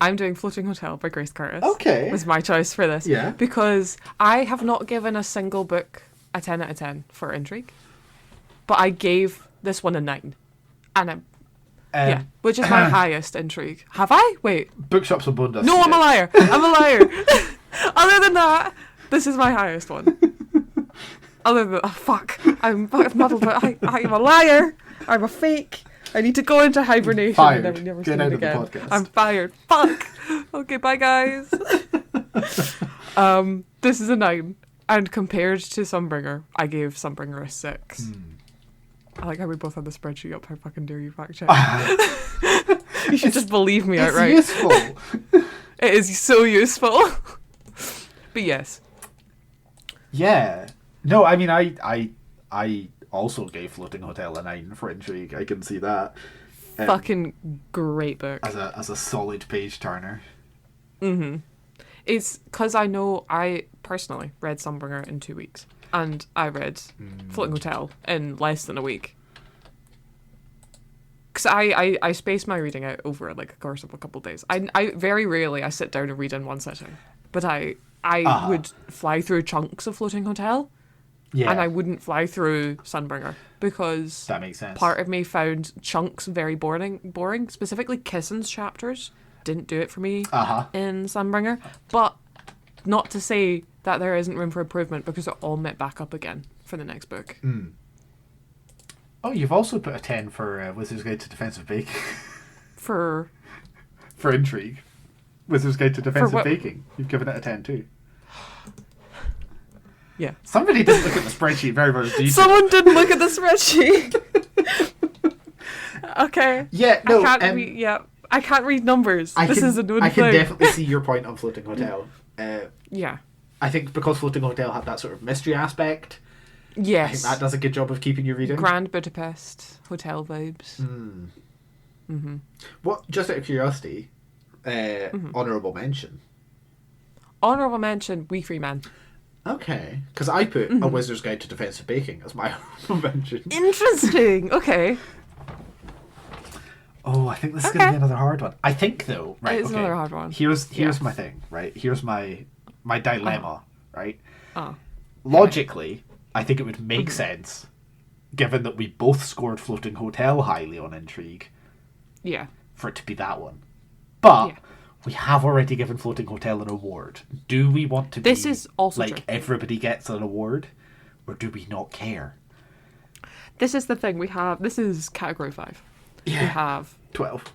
I'm doing Floating Hotel by Grace Curtis. Okay. Was my choice for this. Yeah. Because I have not given a single book a 10 out of 10 for intrigue. But I gave this one a 9. And which is my highest intrigue. Have I? Wait. Bookshops and Bundas. No, I'm a liar. I'm a liar. Other than that, this is my highest one. Other than fuck, I'm muddled. But I'm a liar. I'm a fake. I need to go into hibernation. Fired. And never Get out of the podcast. I'm fired. Fuck. Okay, bye guys. This is a 9, and compared to Sunbringer, I gave Sunbringer a 6. I like how we both have the spreadsheet up. How fucking dare you fact check? You should just believe me outright. It's useful. It is so useful. But yes. Yeah. No, I mean, I also gave Floating Hotel a 9 for intrigue. I can see that. Fucking great book. As a solid page turner. Mm-hmm. It's because I know I personally read Sunbringer in 2 weeks, and I read Floating Hotel in less than a week. Because I space my reading out over like a course of a couple of days. I very rarely I sit down and read in one sitting, but I would fly through chunks of Floating Hotel, and I wouldn't fly through Sunbringer because that makes sense. Part of me found chunks very boring. Specifically, Kissen's chapters didn't do it for me in Sunbringer, but not to say that there isn't room for improvement because it all met back up again for the next book. Oh, you've also put a 10 for Wizard's Guide to Defensive Baking. For intrigue. Wizard's Guide to Defensive Baking. You've given it a 10 too. Yeah. Somebody didn't look at the spreadsheet very much detail. Someone didn't look at the spreadsheet. Okay. Yeah, no. I can't read numbers. This is a known I can thing. definitely see your point on Floating Hotel. Yeah. I think because Floating Hotel had that sort of mystery aspect, yes, I think that does a good job of keeping you reading. Grand Budapest hotel vibes. What? Just out of curiosity, honourable mention. Honourable mention, We Free Men. Okay, because I put A Wizard's Guide to Defensive Baking as my honourable mention. Interesting. Okay. Oh, I think this is going to be another hard one. I think though, right? It's another hard one. Here's my thing, right? Here's my dilemma, right? Oh. Logically, I think it would make sense, given that we both scored Floating Hotel highly on intrigue. Yeah. For it to be that one, but we have already given Floating Hotel an award. Do we want to? This is also like true. Everybody gets an award, or do we not care? This is the thing we have. This is category 5. Yeah. We have 12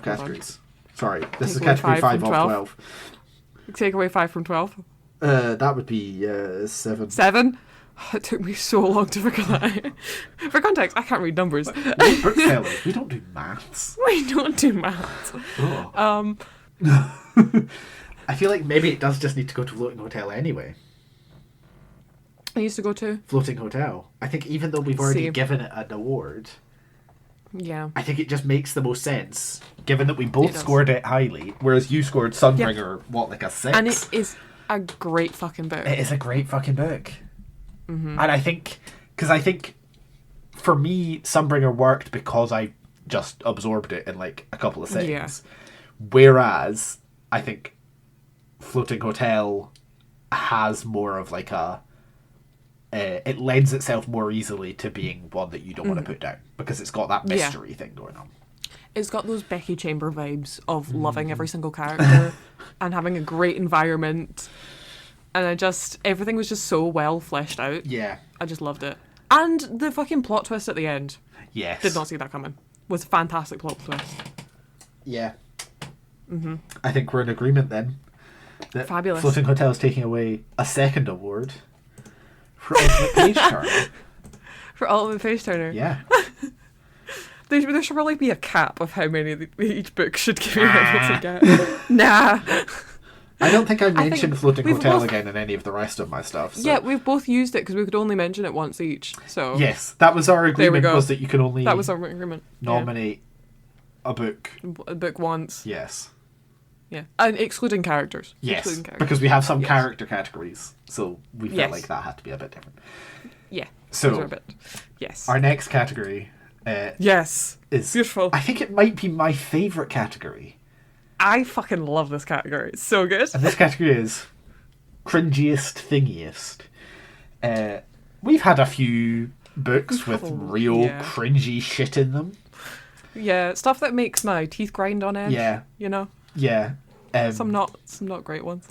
categories. Sorry, this is Take away category 5 from of 12. Take away 5 from 12. That would be 7. 7? It took me so long to figure that out. For context, I can't read numbers. We're booksellers. We don't do maths. We don't do maths. Oh. I feel like maybe it does just need to go to Floating Hotel anyway. I used to go to Floating Hotel. I think even though we've already Same. given it an award, yeah. I think it just makes the most sense, given that we both scored it highly, whereas you scored Sunbringer, like a 6? And it is a great fucking book. It is a great fucking book. And I think, for me, Sunbringer worked because I just absorbed it in like a couple of seconds. Yeah. Whereas I think Floating Hotel has more of like it lends itself more easily to being one that you don't want to put down because it's got that mystery thing going on. It's got those Becky Chamber vibes of loving every single character and having a great environment. And everything was just so well fleshed out. Yeah. I just loved it. And the fucking plot twist at the end. Yes. Did not see that coming. Was a fantastic plot twist. Yeah. I think we're in agreement then. That Fabulous. Floating Hotel is taking away a second award for Ultimate Page Turner. For Ultimate Page Turner. Yeah. There should probably be a cap of how many each book should give you able to get. Nah. I don't think I mentioned Floating Hotel both... again in any of the rest of my stuff. So. Yeah, we've both used it because we could only mention it once each. So yes, that was our agreement. Was that you can only that was our agreement. Nominate a book once. Yes. Yeah, and excluding characters. Yes, excluding characters. because we have some character categories, so we felt like that had to be a bit different. Yeah. So yes. Our next category. Yes. Is beautiful. I think it might be my favourite category. I fucking love this category. It's so good. And this category is cringiest thingiest. We've had a few books with real cringy shit in them. Yeah, stuff that makes my teeth grind on edge. Yeah. You know? Yeah. Some not great ones.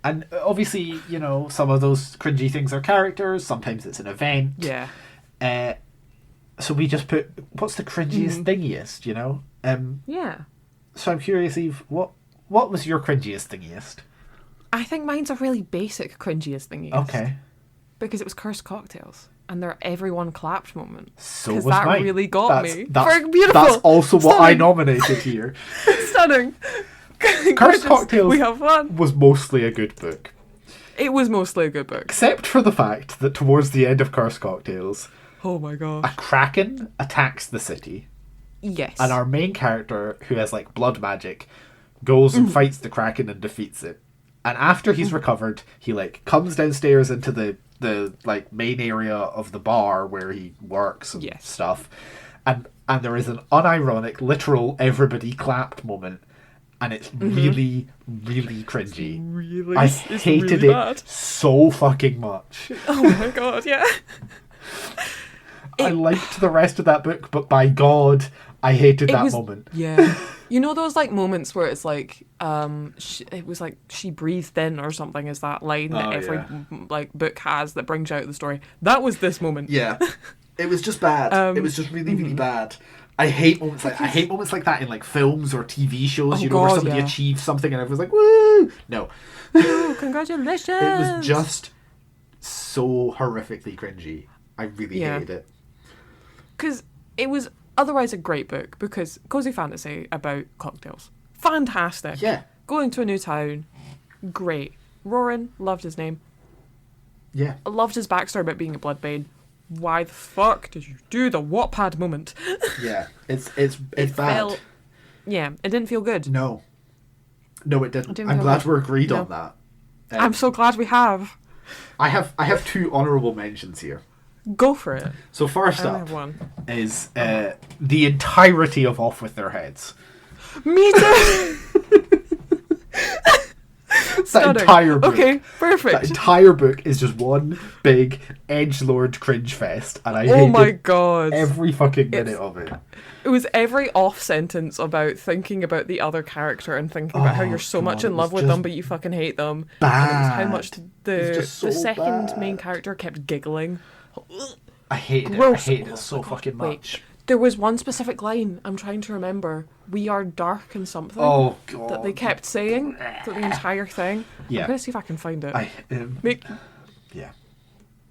And obviously, some of those cringy things are characters. Sometimes it's an event. Yeah. So we just put, what's the cringiest thingiest, Yeah. So I'm curious, Eve, what was your cringiest thingiest? I think mine's a really basic cringiest thingiest. Okay. Because it was Cursed Cocktails. And their everyone clapped moment. So was that mine. Really got me. That's beautiful. That's also what I nominated here. Stunning. Cursed Cocktails we have fun. was mostly a good book. It was mostly a good book. Except for the fact that towards the end of Curse Cocktails, oh my gosh, a kraken attacks the city. Yes. And our main character, who has like blood magic, goes and fights the kraken and defeats it. And after he's recovered, he like comes downstairs into the like main area of the bar where he works and stuff. And there is an unironic, literal everybody clapped moment. And it's really, really cringy. I hated it so fucking much. Oh my god, yeah. I liked the rest of that book, but by God, I hated that moment. Yeah. You know those like moments where it's like, it was like she breathed in or something is that line that every like book has that brings out the story. That was this moment. Yeah. It was just bad. It was just really, really bad. I hate moments like that in like films or TV shows, where somebody achieves something and everyone's like, woo! No. Ooh, congratulations! It was just so horrifically cringy. I really hated it. Because it was otherwise a great book, because cozy fantasy about cocktails. Fantastic. Yeah. Going to a new town. Great. Roran, loved his name. Yeah. I loved his backstory about being a bloodbane. Why the fuck did you do the Wattpad moment? Yeah, it's bad. Yeah, it didn't feel good. No, it didn't. I'm glad we're agreed on that. I'm so glad we have. I have two honourable mentions here. Go for it. So first up is the entirety of Off With Their Heads. Me too! That entire book. Okay, perfect. That entire book is just one big edgelord cringe fest, and I hated every fucking minute of it. It was every off sentence about thinking about the other character and thinking about how you're so much in love with them, but you fucking hate them. Bad. And it was how much the second main character kept giggling. I hated it. I hated it so fucking much. Wait. There was one specific line I'm trying to remember. We are dark and something. Oh god! That they kept saying through the entire thing. Yeah. I'm gonna see if I can find it. Yeah.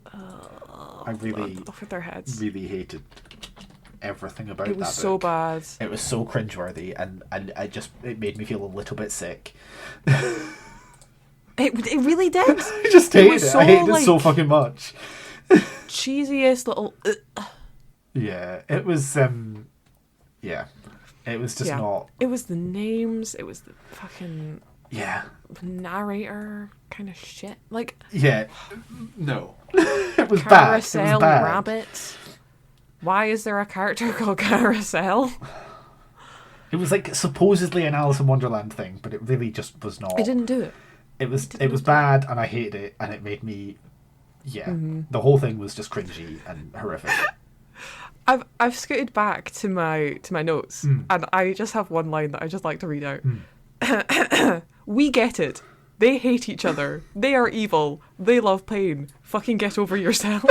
I really off with their heads. Really hated everything about that. It was book. So bad. It was so cringeworthy, and it made me feel a little bit sick. It really did. I just hated it. I hated it so fucking much. Cheesiest little. Yeah, it was. Yeah, it was just not. It was the names. It was the fucking. Yeah. Narrator kind of shit. Like. Yeah. No. It was Carousel bad. It was bad. Rabbit. Why is there a character called Carousel? It was like supposedly an Alice in Wonderland thing, but it really just was not. It didn't do it. It was bad, and I hated it, and it made me. Yeah, the whole thing was just cringy and horrific. I've scooted back to my notes, and I just have one line that I just like to read out. We get it. They hate each other. They are evil. They love pain. Fucking get over yourself.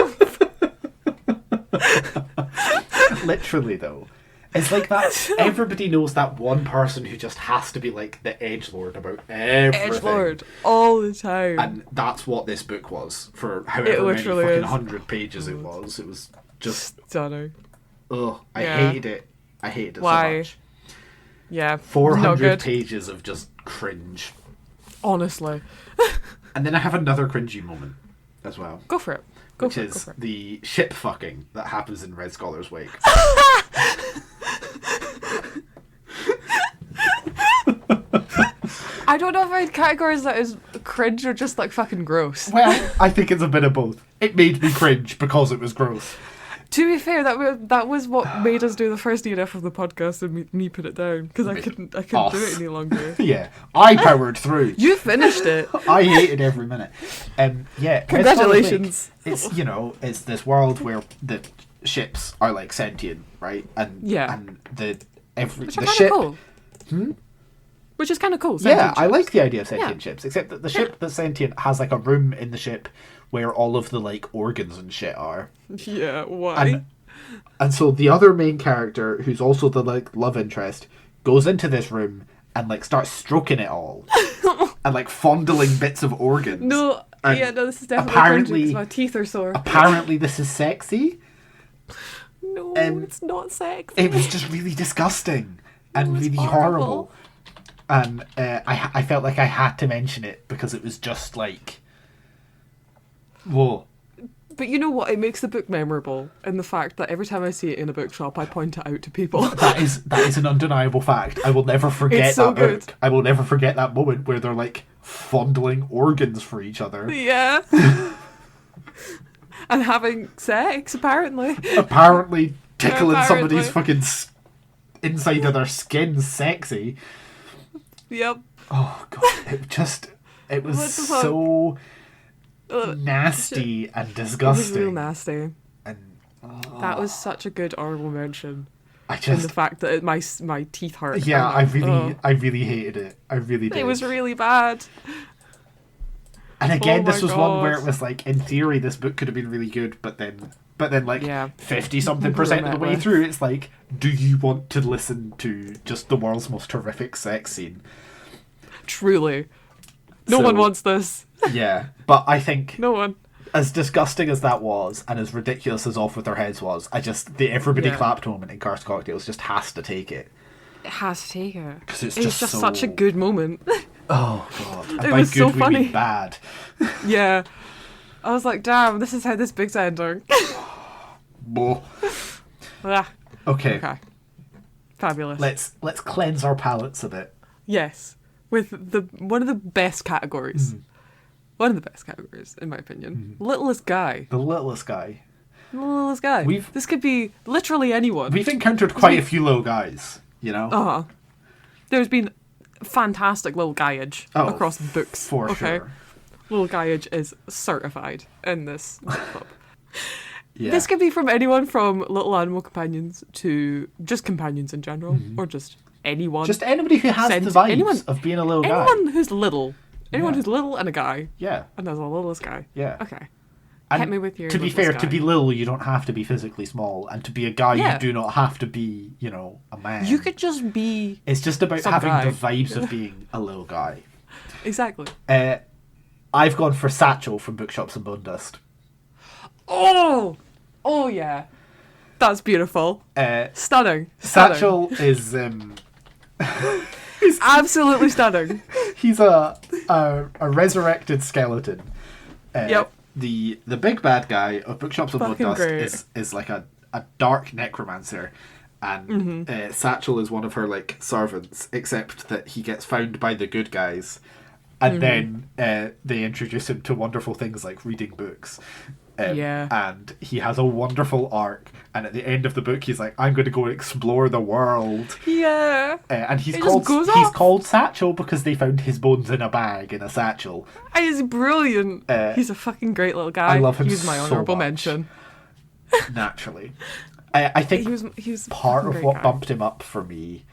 Literally, though. It's like that. Everybody knows that one person who just has to be like the edgelord about everything. Edgelord all the time. And that's what this book was for however many fucking 100 pages it was. It was just stunning. Ugh, I hated it. I hated it Why? so much. Yeah, 400 pages of just cringe. Honestly. And then I have another cringy moment as well. Go for it. Which is the ship fucking that happens in Red Scholar's Wake. I don't know if I'd categorize that as cringe or just like fucking gross. Well, I think it's a bit of both. It made me cringe because it was gross. To be fair, that was what made us do the first DNF of the podcast and me put it down because I couldn't do it any longer. Yeah, I powered through. You finished it. I hated every minute. Yeah, congratulations. It's it's this world where the ships are like sentient, right? And the ship. Cool. Which is kind of cool. Yeah, I like the idea of sentient ships, except that the ship that's sentient has like a room in the ship where all of the like organs and shit are. Yeah, why? And so the other main character, who's also the like love interest, goes into this room and like starts stroking it all and like fondling bits of organs. No, this is definitely cringy, my teeth are sore. Apparently, this is sexy. No, it's not sexy. It was just really disgusting and really horrible. And I felt like I had to mention it because it was just like. Whoa. But you know what? It makes the book memorable in the fact that every time I see it in a bookshop, I point it out to people. That is an undeniable fact. I will never forget so that good. book. I will never forget that moment where they're like fondling organs for each other. Yeah. And having sex, apparently. Apparently tickling somebody's fucking inside of their skin sexy. Yep. Oh god, it was so nasty and disgusting. It was real nasty. And that was such a good honorable mention. And the fact that my teeth hurt. Yeah, I really hated it. I really did. It was really bad. And again, this was one where it was like, in theory, this book could have been really good, but then like 50-something% of the way through, it's like, do you want to listen to just the world's most horrific sex scene? Truly. No one wants this. Yeah, but I think no one. As disgusting as that was, and as ridiculous as Off With Their Heads was, the everybody clapped moment in Cursed Cocktails just has to take it. It has to take it. Because it's just such a good moment. Oh god, and it by was good so we funny. mean bad. Yeah, I was like, damn, this is how this book's ending. Okay. Fabulous. Let's cleanse our palates a bit. Yes, with one of the best categories. One of the best categories, in my opinion. Littlest guy. The littlest guy. The littlest guy. This could be literally anyone. We've encountered quite a few little guys, you know? There's been fantastic little guyage across books. For sure. Little guyage is certified in this club. Yeah. This could be from anyone from little animal companions to just companions in general, or just anyone. Just anybody who has the vibes of being a little guy. Anyone who's little. Anyone who's little and a guy. Yeah. And there's a littlest guy. Yeah. Okay. And hit me with your to be fair, guy. to be little, you don't have to be physically small. And to be a guy, you do not have to be, a man. You could just be It's just about having guy. the vibes of being a little guy. Exactly. I've gone for Satchel from Bookshops and Bone Dust. Oh yeah. That's beautiful. Stunning. Satchel is... absolutely stunning. He's a resurrected skeleton. Yep. The big bad guy of Bookshops of Bone Dust is like a dark necromancer, and Satchel is one of her like servants, except that he gets found by the good guys, and then they introduce him to wonderful things like reading books. And he has a wonderful arc, and at the end of the book he's like, I'm going to go explore the world. And he's called Satchel because they found his bones in a bag in a satchel. He's brilliant. He's a fucking great little guy. I love him. He's my honourable mention. Naturally. I think he was part of what bumped him up for me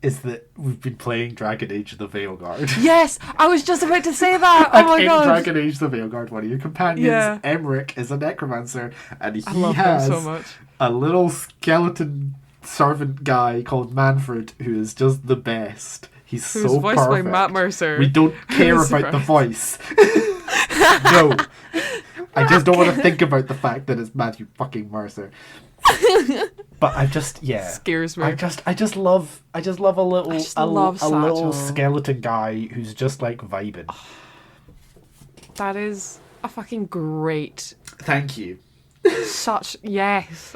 is that we've been playing Dragon Age the Veilguard. Yes, I was just about to say that. Oh my god! In Dragon Age the Veilguard, one of your companions, Emmerich, is a necromancer, and he has so much. A little skeleton servant guy called Manfred who is just the best. He's Who's so voiced perfect. by Matt Mercer. We don't care about the voice. No. I just don't want to think about the fact that it's Matthew fucking Mercer. But I just scares me. I just love a little skeleton guy who's just like vibing. That is a fucking great. Thank you. I'm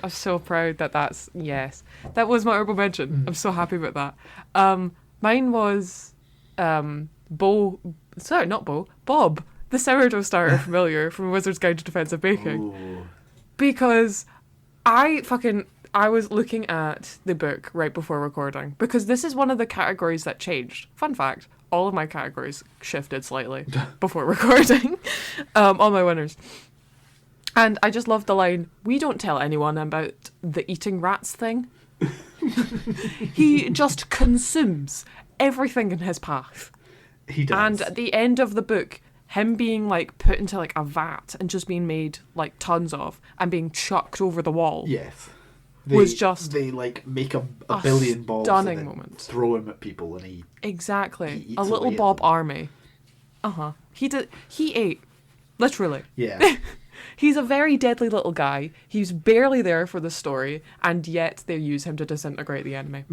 so proud that that was my honorable mention. I'm so happy about that. Mine was Bob, the sourdough starter familiar from Wizard's Guide to Defensive Baking. Ooh. Because I was looking at the book right before recording, because this is one of the categories that changed. Fun fact, all of my categories shifted slightly before recording on my winners. And I just loved the line, "We don't tell anyone about the eating rats thing." He just consumes everything in his path. He does. And at the end of the book, him being like put into like a vat and just being made like tons of and being chucked over the wall. Yes. They like make a billion balls stunning and then moment. Throw him at people, and he a little Bob army. He ate literally. Yeah. He's a very deadly little guy. He's barely there for the story, and yet they use him to disintegrate the enemy.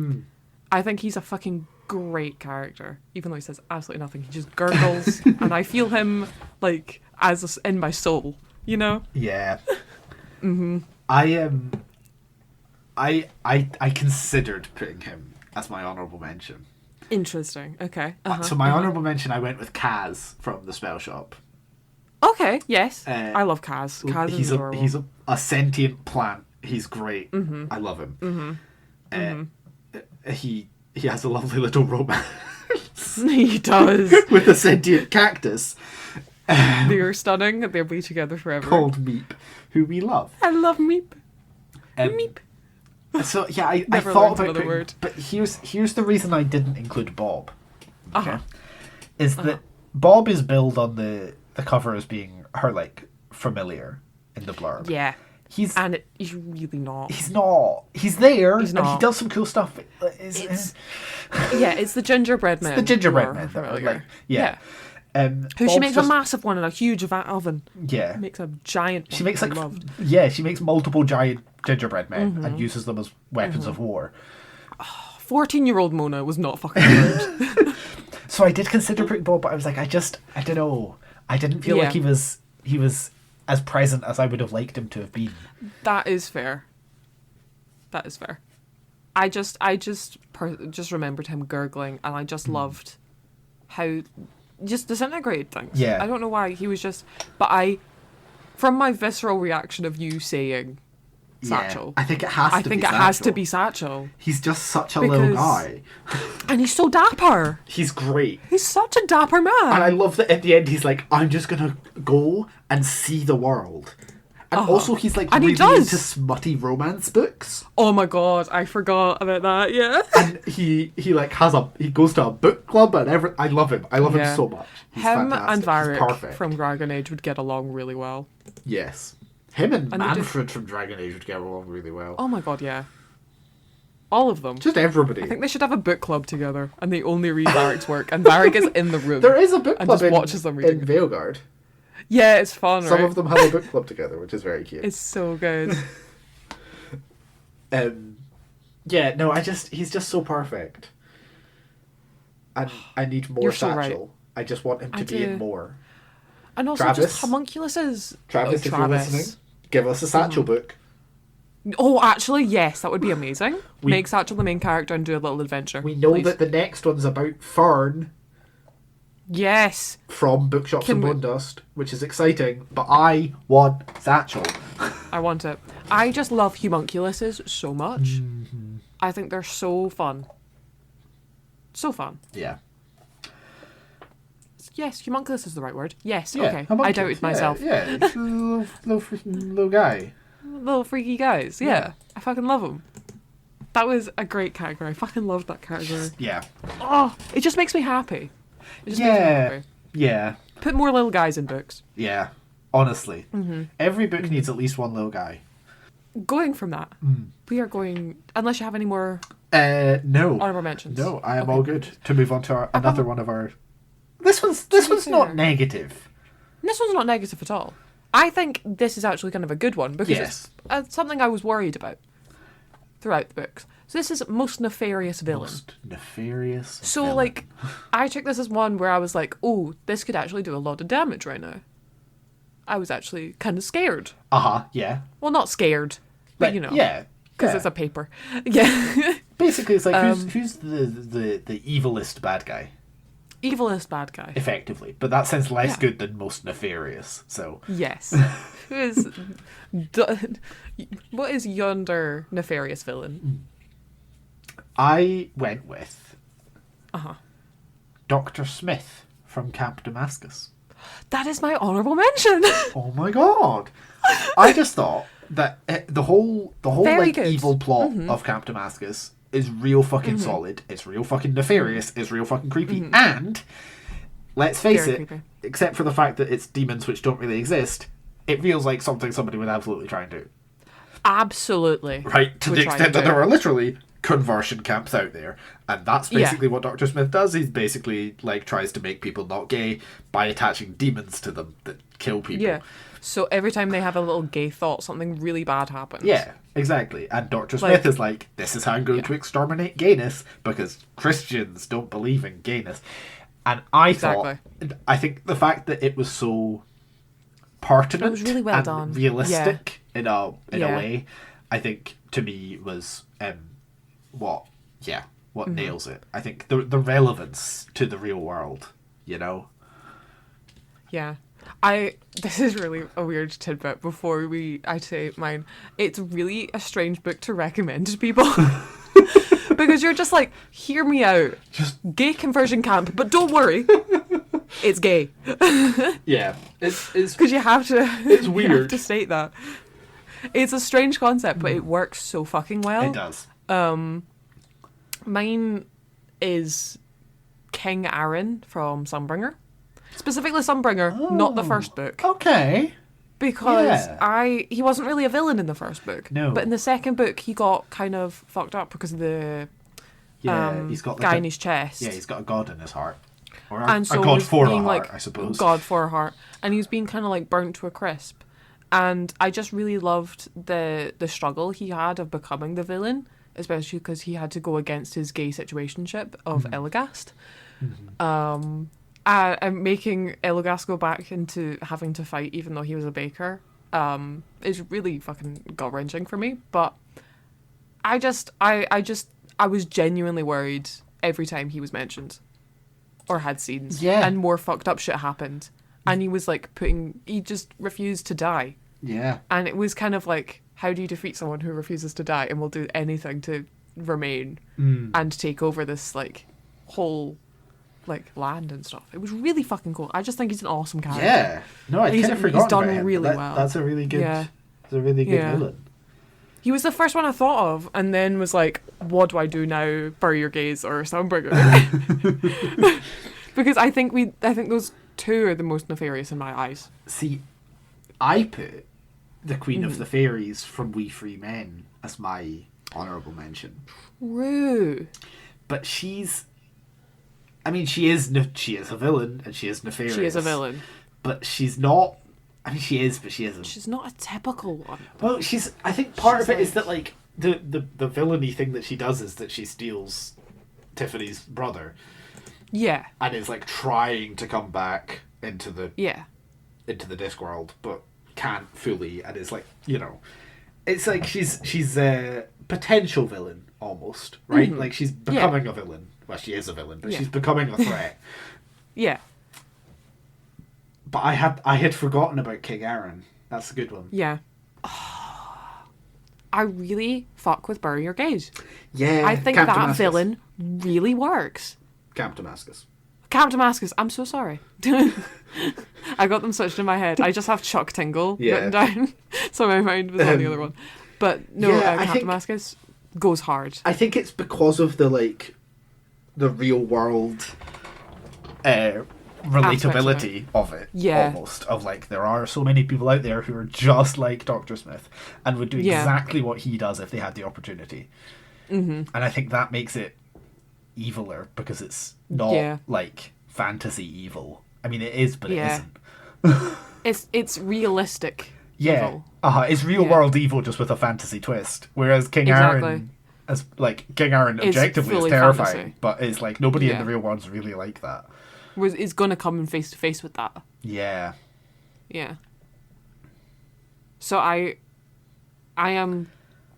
I think he's a fucking great character. Even though he says absolutely nothing, he just gurgles, and I feel him like in my soul. You know? Yeah. I considered putting him as my honourable mention. Interesting. Okay. So my honourable mention, I went with Kaz from the Spell Shop. Okay. Yes. I love Kaz. Kaz is adorable. He's a sentient plant. He's great. I love him. He has a lovely little romance. He does. With a sentient cactus. They're stunning. They'll be together forever. Called Meep, who we love. I love Meep. Meep. So yeah, I Never thought learned about another word. But here's the reason I didn't include Bob. Okay, is that Bob is billed on the cover as being her like familiar in the blurb. Yeah. He's really not. He's not. He's there. He's not. And he does some cool stuff. It's the gingerbread man. The gingerbread man. Familiar. Yeah. Who she makes a massive one in a huge oven. Yeah. Makes a giant one. She makes she makes multiple giant gingerbread men and uses them as weapons of war. 14-year-old Mona was not fucking good. So I did consider putting Bob, but I was like, I don't know. I didn't feel like he was as present as I would have liked him to have been. That is fair. I just remembered him gurgling, and I just loved how just disintegrated things. Yeah. I don't know why he was just, from my visceral reaction of you saying Satchel, I think it has to be Satchel. He's just such a little guy, and he's so dapper. He's great. He's such a dapper man, and I love that at the end he's like, I'm just gonna go and see the world. And also he's like really into smutty romance books. Oh my god, I forgot about that, yeah. And he like he goes to a book club and I love him. I love him so much. He's him fantastic. and Varric He's perfect. from Dragon Age would get along really well. Yes. Him and Manfred from Dragon Age would get along really well. Oh my god, yeah. All of them. Just everybody. I think they should have a book club together and they only read Varric's work and Varric is in the room. There is a book club and just watches them reading in Veilguard. Yeah, it's fun, Some of them have a book club together, which is very cute. It's so good. Yeah, no, he's just so perfect. And I need more You're so Satchel. right. I just want him to be in more. And also Travis, just homunculus. Travis, if you're listening, give us a Satchel book. Oh, actually, yes, that would be amazing. Make Satchel the main character and do a little adventure. We know that the next one's about Fern. Yes. From Bookshops and Bone Dust, which is exciting, but I want Satchel. I want it. I just love homunculuses so much. I think they're so fun. So fun. Yeah. Yes, homunculus is the right word. Yes, yeah, okay. I doubted myself. Yeah, it's a little guy. Little freaky guys, yeah. I fucking love them. That was a great character. I fucking loved that character. Yeah. Oh, it just makes me happy. It just makes me happy. Yeah. Put more little guys in books. Yeah. Honestly. Every book needs at least one little guy. Going from that, we are going... Unless you have any more... No. Honourable mentions. No, I am all good to move on to another one of our... This one's not negative. This one's not negative at all. I think this is actually kind of a good one because it's something I was worried about throughout the books. So this is most nefarious villain. Most nefarious So villain. like, I took this as one where I was like, oh, this could actually do a lot of damage right now. I was actually kind of scared. Yeah. Well, not scared, but you know. Yeah. Because it's a paper. Yeah. Basically, it's like, who's the evilest bad guy? Evilest bad guy. Effectively. But that sounds less good than most nefarious, so... Yes. Who is... what is yonder nefarious villain? I went with... Dr. Smith from Camp Damascus. That is my honourable mention! Oh my god! I just thought that the whole like evil plot of Camp Damascus is real fucking solid. It's real fucking nefarious. It's real fucking creepy. And let's face it, except for the fact that it's demons which don't really exist, it feels like something somebody would absolutely try and do. Absolutely. Right, to the extent that there are literally conversion camps out there, and that's basically what Dr. Smith does. He's basically like tries to make people not gay by attaching demons to them that kill people. So every time they have a little gay thought, something really bad happens. Yeah, exactly. And Dr. Smith is like, this is how I'm going to exterminate gayness, because Christians don't believe in gayness. And I think the fact that it was so pertinent, it was really well done, realistic in a way, I think to me was what nails it. I think the relevance to the real world, you know. Yeah. This is really a weird tidbit before I say mine. It's really a strange book to recommend to people. Because you're just like, hear me out. Just gay conversion camp, but don't worry. It's gay. Yeah. It's because you have to it's weird. You have to state that. It's a strange concept, but it works so fucking well. It does. Mine is King Aaron from Sunbringer. Specifically Sunbringer, not the first book. Okay. Because he wasn't really a villain in the first book. No. But in the second book, he got kind of fucked up because of the he's got guy in his chest. Yeah, he's got a god in his heart. Or and so a god for a heart, like, I suppose. God for a heart. And he was being kind of like burnt to a crisp. And I just really loved the struggle he had of becoming the villain, especially because he had to go against his gay situationship of Elagast. Mm-hmm. And making Elagast go back into having to fight even though he was a baker is really fucking gut-wrenching for me. But I was genuinely worried every time he was mentioned or had scenes. Yeah. And more fucked up shit happened. And he was like he just refused to die. Yeah. And it was kind of like, how do you defeat someone who refuses to die and will do anything to remain and take over this like whole like land and stuff? It was really fucking cool. I just think he's an awesome character. Yeah. No, I kind of forgot he's done about him. really well. That's a really good it's a really good villain. He was the first one I thought of and then was like, what do I do now? Bury Your Gaze or Sunbringer? Because I think those two are the most nefarious in my eyes. See, I put the Queen of the Fairies from We Free Men as my honourable mention. True. But she is a villain and she is nefarious. She is a villain. But she's not. I mean, she is, but she isn't. She's not a typical one. Well, I think part of it is that like the villainy thing that she does is that she steals Tiffany's brother. Yeah. And is like trying to come back into the Discworld, but can't fully, and is like, you know, it's like she's a potential villain almost, right? Mm-hmm. Like she's becoming a villain. Well, she is a villain, but she's becoming a threat. Yeah. But I had forgotten about King Aaron. That's a good one. Yeah. I really fuck with Bury Your Gaze. Yeah. I think that villain really works. Camp Damascus. I'm so sorry. I got them switched in my head. I just have Chuck Tingle written down, so my mind was on the other one. But no, Camp Damascus goes hard. I think it's because of the real world relatability of it. Yeah. Almost. Of like, there are so many people out there who are just like Dr. Smith and would do exactly what he does if they had the opportunity. Mm-hmm. And I think that makes it eviler because it's not like fantasy evil. I mean, it is, but it isn't. It's realistic. Evil. It's real world evil just with a fantasy twist. Whereas King Aaron objectively is terrifying, fantasy. But it's like nobody in the real world's really like that. Is gonna come in face to face with that. Yeah. Yeah. So I am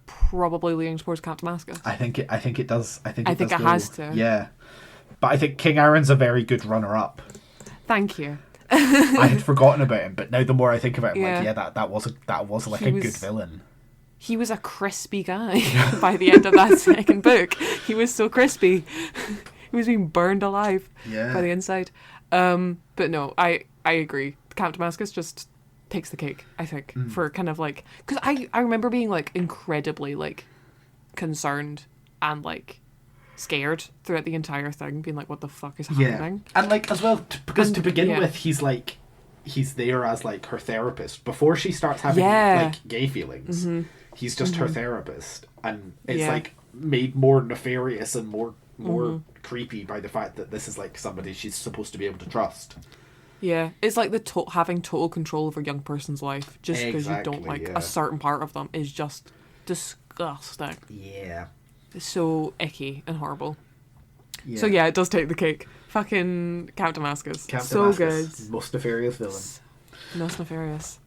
probably leaning towards Camp Damascus. I think it does. I think it has to. Yeah. But I think King Aaron's a very good runner-up. Thank you. I had forgotten about him, but now the more I think about him, that was like a good villain. He was a crispy guy by the end of that second book. He was so crispy. He was being burned alive by the inside. But no, I agree. Camp Damascus just takes the cake, I think, for kind of like... Because I remember being like incredibly like concerned and like scared throughout the entire thing, being like, what the fuck is happening? And like as well, because to begin with, he's there as like her therapist. Before she starts having like gay feelings, he's just her therapist. And it's like made more nefarious and more creepy by the fact that this is like somebody she's supposed to be able to trust. Yeah, it's like having total control over a young person's life just because you don't like a certain part of them is just disgusting. Yeah. It's so icky and horrible. Yeah. So yeah, it does take the cake. Fucking Count Damascus. Count so Damascus, good. Most nefarious villain. Most nefarious.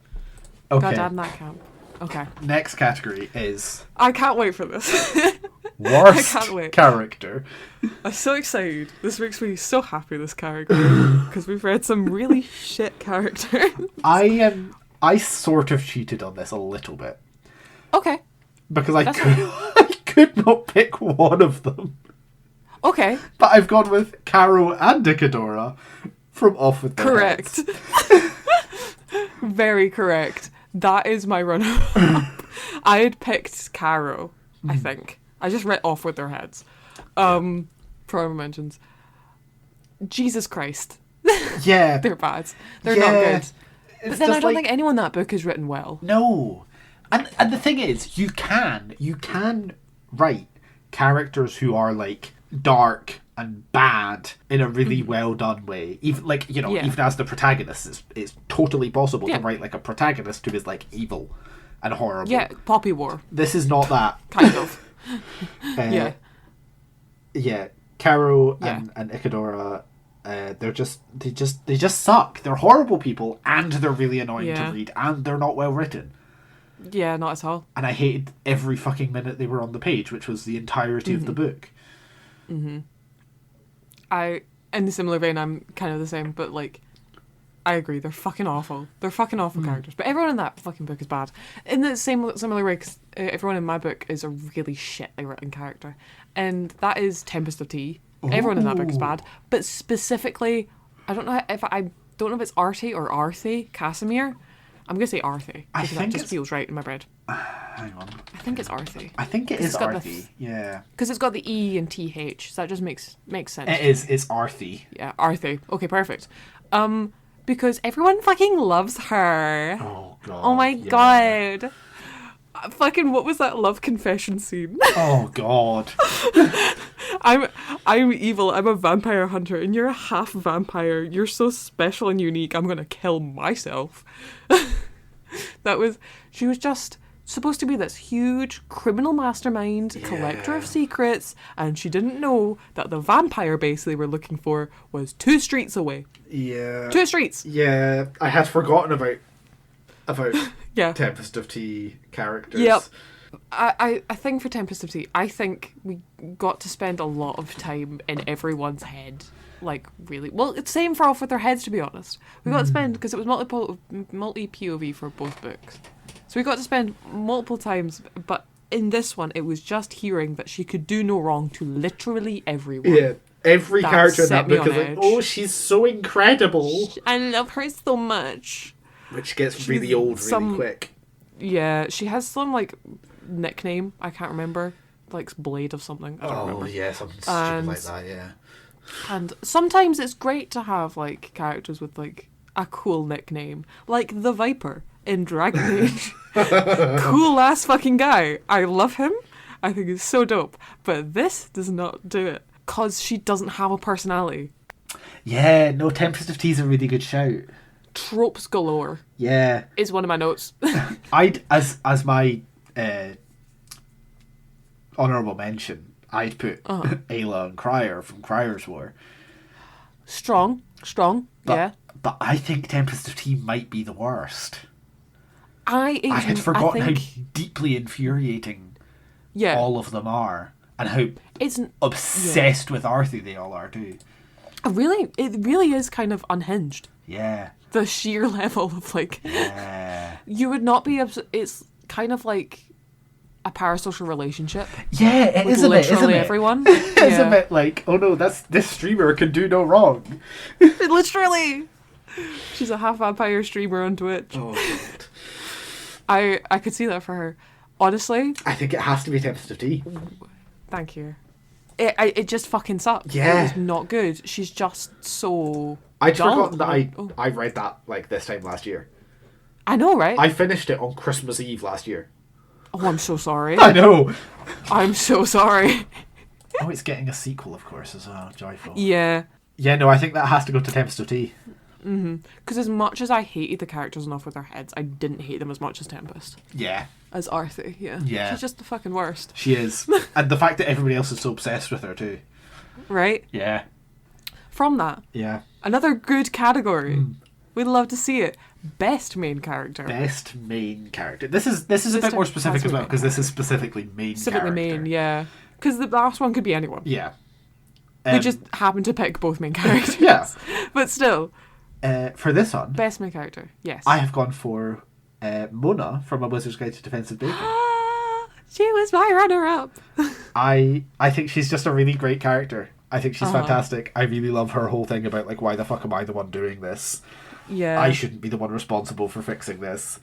Okay. God damn that count. Okay. Next category is... I can't wait for this. Worst I can't wait. character. I'm so excited. This makes me so happy, this character. Because we've read some really shit characters. I sort of cheated on this a little bit. Okay. Because I could not pick one of them. Okay. But I've gone with Caro and Icadora from Off With Their Correct. Heads. Very correct. That is my runner-up. I had picked Caro, I think. I just read Off With Their Heads. For mentions. Jesus Christ. Yeah. They're bad. They're not good. But then I don't like, think anyone in that book is written well. No. And the thing is, you can write characters who are like dark and bad in a really well done way. Even like, you know, even as the protagonist, it's totally possible to write like a protagonist who is like evil and horrible. Yeah, Poppy War. This is not that. Kind of. Yeah. Caro and Icadora, they just suck. They're horrible people, and they're really annoying to read, and they're not well written. Yeah, not at all. And I hated every fucking minute they were on the page, which was the entirety of the book. Mm-hmm. In a similar vein, I'm kind of the same, but like, I agree, they're fucking awful. They're fucking awful characters. But everyone in that fucking book is bad. In the similar way, because everyone in my book is a really shitly written character. And that is Tempest of Tea. Ooh. Everyone in that book is bad. But specifically, I don't know if it's Artie or Arthie Casimir. I'm going to say Arthie, because that just feels right in my brain. Hang on. I think it's Arthie. I think it is Arthie, yeah. Because it's got the E and TH, so that just makes sense. It is, it's Arthie. Yeah, Arthie. Okay, perfect. Because everyone fucking loves her. Oh, God. Oh, my God. Fucking, what was that love confession scene? Oh, God. I'm evil. I'm a vampire hunter, and you're a half vampire. You're so special and unique. I'm gonna kill myself. She was just supposed to be this huge criminal mastermind, collector of secrets, and she didn't know that the vampire base they were looking for was 2 streets away. Yeah. 2 streets. Yeah, I had forgotten about Tempest of Tea characters. Yep. I think for Tempest of Tea, I think we got to spend a lot of time in everyone's head. Like, really. Well, it's same for Off With Their Heads, to be honest. We got to spend, because it was multi-POV for both books. So we got to spend multiple times, but in this one, it was just hearing that she could do no wrong to literally everyone. Yeah. Every character in that book is like, oh, she's so incredible. I love her so much. Which gets really old really quick. Yeah, she has some, like, nickname, I can't remember. Like, Blade of something. I don't remember. Oh, yeah, something stupid like that, yeah. And sometimes it's great to have, like, characters with, like, a cool nickname. Like the Viper in Dragon Age. Cool-ass fucking guy. I love him. I think he's so dope. But this does not do it. Because she doesn't have a personality. Yeah, no, Tempest of Tea is a really good shout. Tropes galore. Yeah. Is one of my notes. I'd, as my honourable mention, I'd put Ayla and Crier from Crier's War. Strong, yeah. But I think Tempest of Tea might be the worst. I had forgotten how deeply infuriating all of them are. And how obsessed with Arthur they all are too. It really is kind of unhinged. Yeah. The sheer level of like... Yeah. You would not be... It's kind of like a parasocial relationship. Yeah, it is a bit, isn't it? Literally everyone. It's a bit like, oh no, this streamer can do no wrong. Literally. She's a half vampire streamer on Twitch. Oh, God. I could see that for her. Honestly. I think it has to be Tempest of Tea. Thank you. It just fucking sucked. Yeah. It was not good. She's just so I'd dull. forgotten that I read that like this time last year. I know, right? I finished it on Christmas Eve last year. Oh, I'm so sorry. I know. I'm so sorry. Oh, it's getting a sequel, of course, as well. Joyful. Yeah. Yeah, no, I think that has to go to Tempest of Tea. Because as much as I hated the characters enough with their heads, I didn't hate them as much as Tempest. Yeah. As Arthur, yeah. Yeah. She's just the fucking worst. She is. And the fact that everybody else is so obsessed with her too. Right? Yeah. From that. Yeah. Another good category. We'd love to see it. Best main character. Best main character. This is a bit more specific as well, because this is specifically main Specifically character. main, yeah. Because the last one could be anyone. Yeah. We just happened to pick both main characters. Yeah. But still. For this one, Best main character, yes. I have gone for Mona from A Wizard's Guide to Defensive Bacon. She was my runner-up. I think she's just a really great character. I think she's fantastic. I really love her whole thing about, like, why the fuck am I the one doing this? Yeah. I shouldn't be the one responsible for fixing this.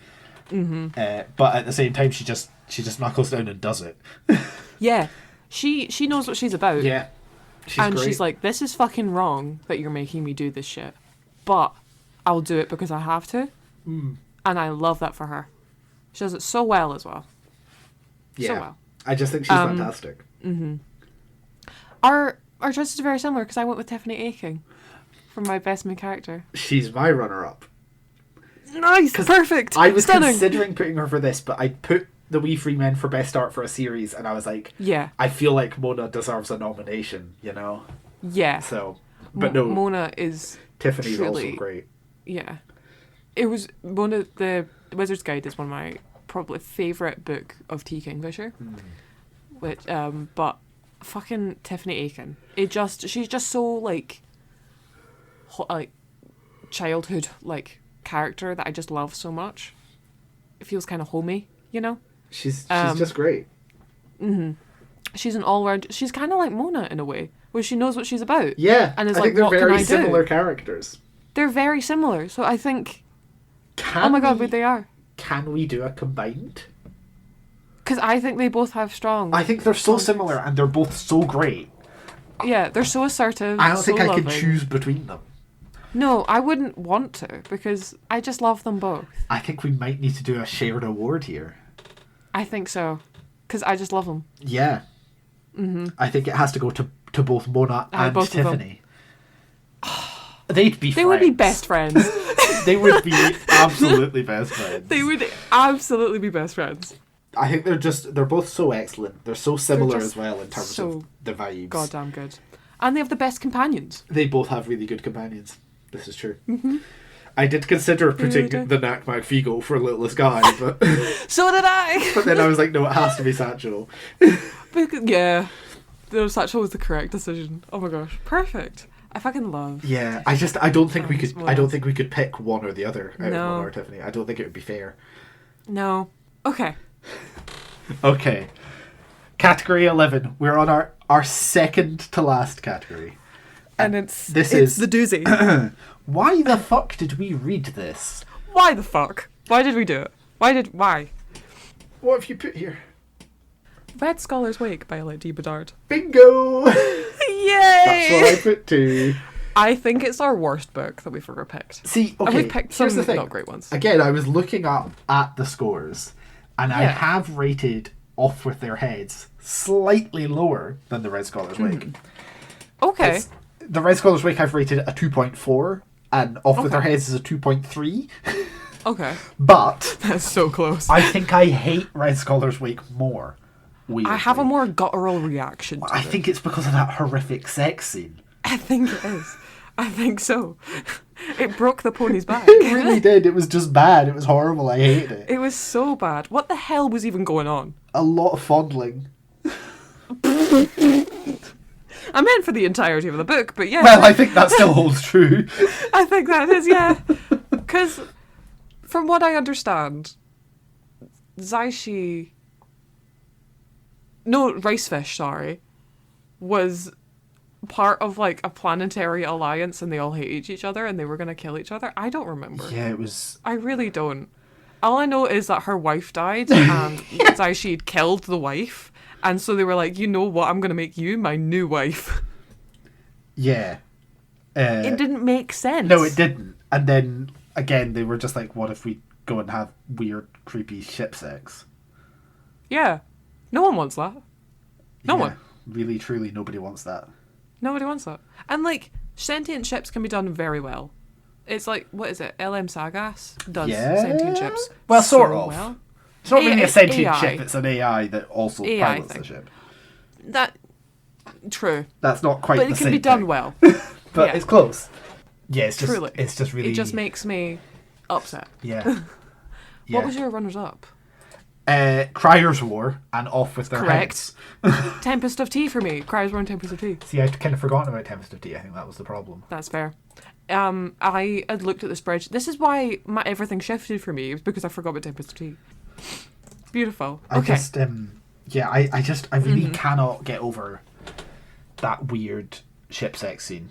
But at the same time, she just knuckles down and does it. Yeah. She knows what she's about. Yeah. She's like, this is fucking wrong that you're making me do this shit. But I'll do it because I have to. And I love that for her. She does it so well as well. Yeah. So well. I just think she's fantastic. Our choices are very similar because I went with Tiffany Aching for my best main character. She's my runner-up. Nice! Perfect! I was Stunning. considering putting her for this, but I put The Wee Free Men for best art for a series, and I was like, yeah, I feel like Mona deserves a nomination, you know? Yeah. So, but no. Mona is Tiffany's truly, also great. Yeah. It was Mona, the Wizard's Guide is one of my probably favourite book of T. Kingfisher. Which, but fucking Tiffany Aching. She's just so, like childhood, like, character that I just love so much. It feels kind of homey, you know? She's just great. She's an all-round... She's kind of like Mona in a way, where she knows what she's about. Yeah, and is I like, think they're what very can I similar do? characters. They're very similar, so I think... oh my god, but they are. Can we do a combined? Because I think they both have strong... I think they're so similar, and they're both so great. Yeah, they're so assertive. I don't so think I loving. could choose between them. No, I wouldn't want to, because I just love them both. I think we might need to do a shared award here. I think so. Because I just love them. Yeah. I think it has to go to both Mona and both Tiffany. They'd be friends. They would be best friends. They would be absolutely best friends. They would absolutely be best friends. I think they're both so excellent. They're so similar as well in terms of the vibes. Goddamn good. And they have the best companions. They both have really good companions. This is true. I did consider putting the Knack Figo for Littlest Guy, but so did I. But then I was like, no, it has to be Satchel. Yeah, no, Satchel was the correct decision. Oh my gosh, perfect. I fucking love. Yeah, I don't think we could. I don't think we could pick one or the other out of Mona or Tiffany. I don't think it would be fair. No. Okay. Okay. Category 11. We're on our second to last category. And it's the doozy. Why the fuck did we read this? Why the fuck? Why did we do it? Why? What have you put here? Red Scholar's Wake by L.D. Bedard. Bingo! Yay! That's what I put too. I think it's our worst book that we've ever picked. See, okay, and we've picked some here's the thing. Not great ones. Again, I was looking up at the scores, and I have rated Off With Their Heads slightly lower than the Red Scholar's Wake. Okay. The Red Scholar's Wake I've rated a 2.4, and Off With Their Heads is a 2.3. Okay. But that's so close. I think I hate Red Scholar's Wake more. Weirdly. I have a more guttural reaction to I think it's because of that horrific sex scene. I think it is. I think so. It broke the pony's back. It really did. It was just bad. It was horrible. I hated it. It was so bad. What the hell was even going on? A lot of fondling. I meant for the entirety of the book, but yeah. Well, I think that still holds true. I think that is, yeah. Because, from what I understand, Ricefish, was part of, like, a planetary alliance and they all hated each other and they were going to kill each other. I don't remember. Yeah, it was... I really don't. All I know is that her wife died and Zai-She'd killed the wife. And so they were like, you know what, I'm going to make you my new wife. Yeah. It didn't make sense. No, it didn't. And then, again, they were just like, what if we go and have weird, creepy ship sex? Yeah. No one wants that. No one. Really, truly, nobody wants that. Nobody wants that. And, like, sentient ships can be done very well. It's like, what is it? LM Sagas does Yeah. sentient ships. Well, sort so of. Well. It's not really a sentient AI. ship, it's an AI that also pilots the ship. That true. That's not quite But the it can same be done thing. well. But Yeah. it's close. Yeah, it's just Truly. it's just really It just makes me upset. Yeah. What was your runners up? Crier's War and Off with Their Correct. Heads. Tempest of Tea for me. Crier's War and Tempest of Tea. See, I'd kind of forgotten about Tempest of Tea. I think that was the problem. That's fair. I had looked at the spreadsheet. This is why everything shifted for me. It was because I forgot about Tempest of Tea. Beautiful. I really cannot get over that weird ship sex scene.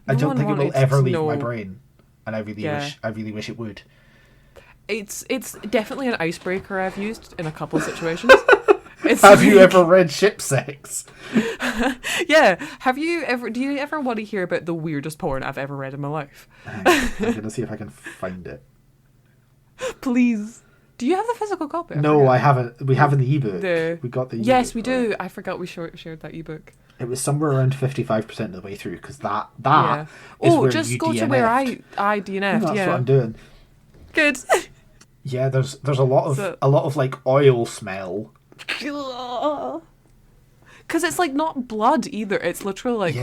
I don't think it will ever leave my brain, and I really wish it would. It's definitely an icebreaker I've used in a couple of situations. Have you ever read ship sex? Yeah. Do you ever want to hear about the weirdest porn I've ever read in my life? I'm gonna see if I can find it. Please. Do you have the physical copy? No, I haven't. We have in the ebook. We got the ebook. Yes, we do. I forgot we shared that ebook. It was somewhere around 55% of the way through, because that is where just you go DNF'd. to where I DNF'd. That's what I'm doing. Good. Yeah, there's a lot of like oil smell. Because it's like not blood either. It's literally like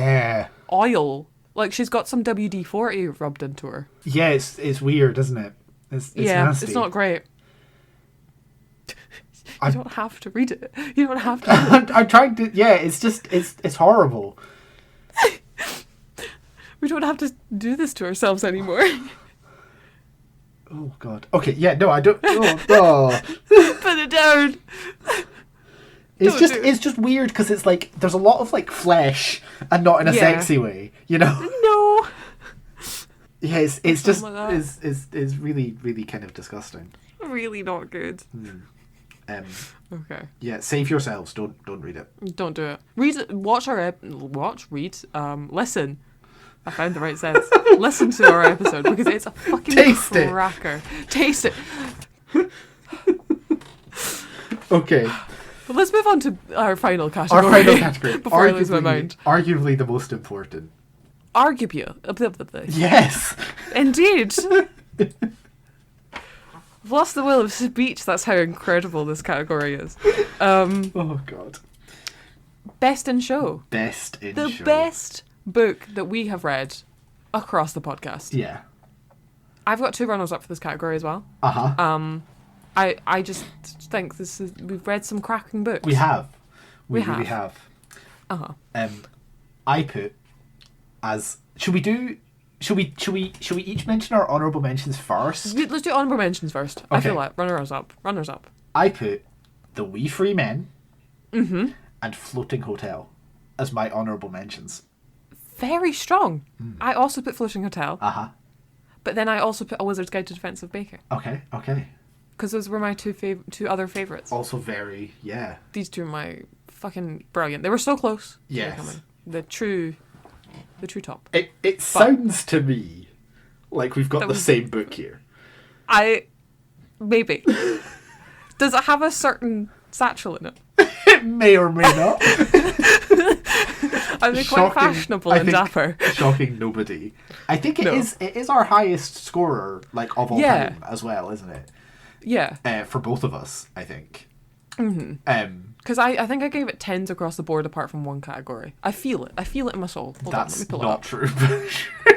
oil. Like she's got some WD-40 rubbed into her. Yeah, it's weird, isn't it? It's nasty. It's not great. You don't have to read it. You don't have to. I'm trying to. Yeah, it's horrible. We don't have to do this to ourselves anymore. Oh God. Okay. Yeah. No, I don't. Oh. Put it down. It's just weird because it's like there's a lot of like flesh and not in a sexy way, you know. No. Yeah, it's just is really really kind of disgusting. Really not good. Okay. Yeah, save yourselves. Don't read it. Don't do it. Read. Listen. I found the right sense. Listen to our episode because it's a fucking cracker. Taste it. Okay. But let's move on to our final category. Before I lose my mind. Arguably the most important. Arguably. Yes. Indeed. I've lost the will of speech. That's how incredible this category is. Oh God. Best in show. The best book that we have read across the podcast. Yeah. I've got 2 runners up for this category as well. I just think we've read some cracking books. We have. We really have. I put as should we each mention our honourable mentions first? Let's do honourable mentions first. Okay. I feel like runners up. I put The Wee Free Men and Floating Hotel as my honourable mentions. Very strong. I also put Floating Hotel. But then I also put A Wizard's Guide to Defensive Baking. Okay. Because those were my two other favourites. Also very, yeah. These 2 are my fucking brilliant. They were so close. Yes. The true top. It sounds to me like we've got the same book here. Maybe. Does it have a certain satchel in it? It may or may not. Are they quite fashionable and dapper? Shocking nobody. I think it is our highest scorer of all time as well, isn't it? Yeah. For both of us, I think. Because I think I gave it 10s across the board apart from one category. I feel it in my soul. Hold That's on, let me pull not it up. true.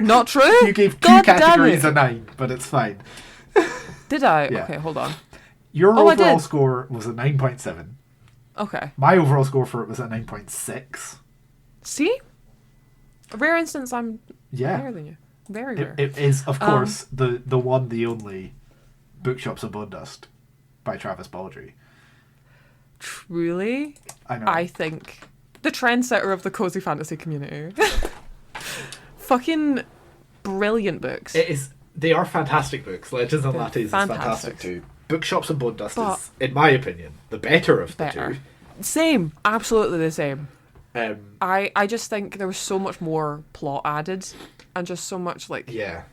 Not true? You gave 2 categories a 9, but it's fine. Did I? Yeah. Okay, hold on. Your overall score was a 9.7. Okay. My overall score for it was a 9.6. See? A rare instance I'm higher than you. Very rare. It is, of course, the one, the only Bookshops of Bone Dust by Travis Baldry. Truly? I know. I think the trendsetter of the cozy fantasy community. Fucking brilliant books. They are fantastic books. Legends and Lattes is fantastic too. Bookshops and Bone Dust is, in my opinion, the better of the 2. Same. Absolutely the same. I just think there was so much more plot added and just so much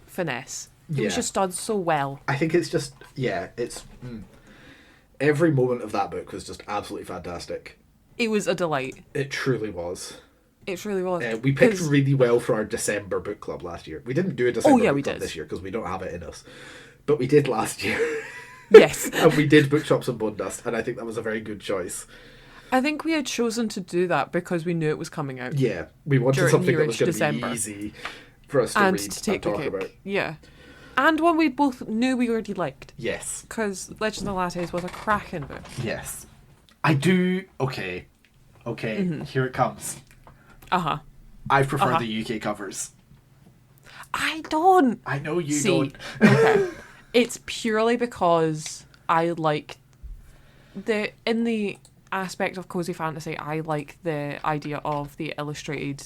finesse. It was just done so well. I think it's just every moment of that book was just absolutely fantastic. It was a delight. It truly was. It's really was. We picked really well for our December book club last year. We didn't do a December book club this year because we don't have it in us. But we did last year. Yes. And we did Bookshops and Bone Dust, and I think that was a very good choice. I think we had chosen to do that because we knew it was coming out. Yeah, we wanted something that was going to be easy for us to read and talk about. Yeah. And one we both knew we already liked. Yes. Because Legends of Lattes was a cracking book. Yes. I do... Okay, here it comes. Uh-huh. I prefer the UK covers. I don't. I know you don't. Okay. It's purely because I like in the aspect of cozy fantasy, I like the idea of the illustrated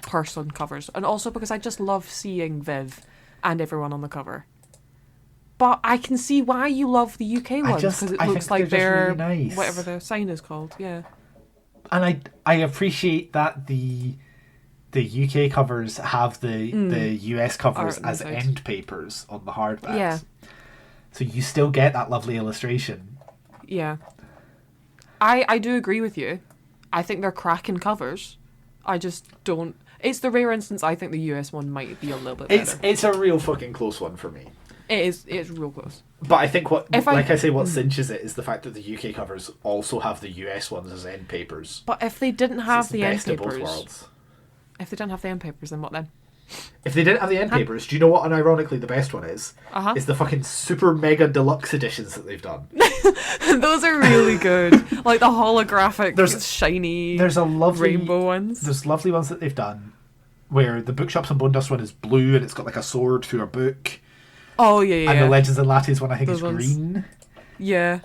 person covers, and also because I just love seeing Viv and everyone on the cover. But I can see why you love the UK ones, because it looks like they're really nice. Whatever the sign is called, yeah. And I appreciate that the UK covers have the US covers as end papers on the hardbacks. Yeah. So you still get that lovely illustration. Yeah. I do agree with you. I think they're cracking covers. I just don't... It's the rare instance I think the US one might be a little bit better. It's a real fucking close one for me. It's real close. But I think what cinches it is the fact that the UK covers also have the US ones as end papers. But if they didn't have the end papers... Of both worlds. If they didn't have the end papers, then what then? If they didn't have the end papers, do you know what, unironically, the best one is? Is the fucking super mega deluxe editions that they've done. Those are really good. Like the holographic, shiny, there's a lovely rainbow ones. There's lovely ones that they've done where the Bookshops and Bone Dust one is blue and it's got like a sword through a book. Oh, yeah. And the Legends and Lattes one, I think, is green. Yeah.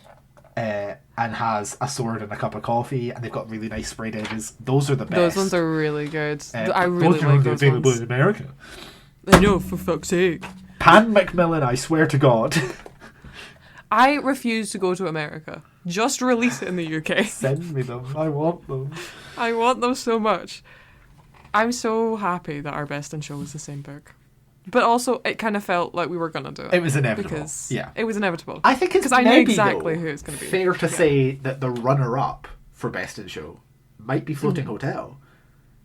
And has a sword and a cup of coffee, and they've got really nice sprayed edges. Those are the best. Those ones are really good. I really like those available ones. in America. I know, for fuck's sake. Pan Macmillan, I swear to God. I refuse to go to America. Just release it in the UK. Send me them. I want them. I want them so much. I'm so happy that our Best in Show was the same book. But also, it kind of felt like we were going to do it. It was inevitable. Because yeah. It was inevitable. I think it's because I knew exactly who it's going to be. Fair to say that the runner-up for Best in Show might be Floating Hotel.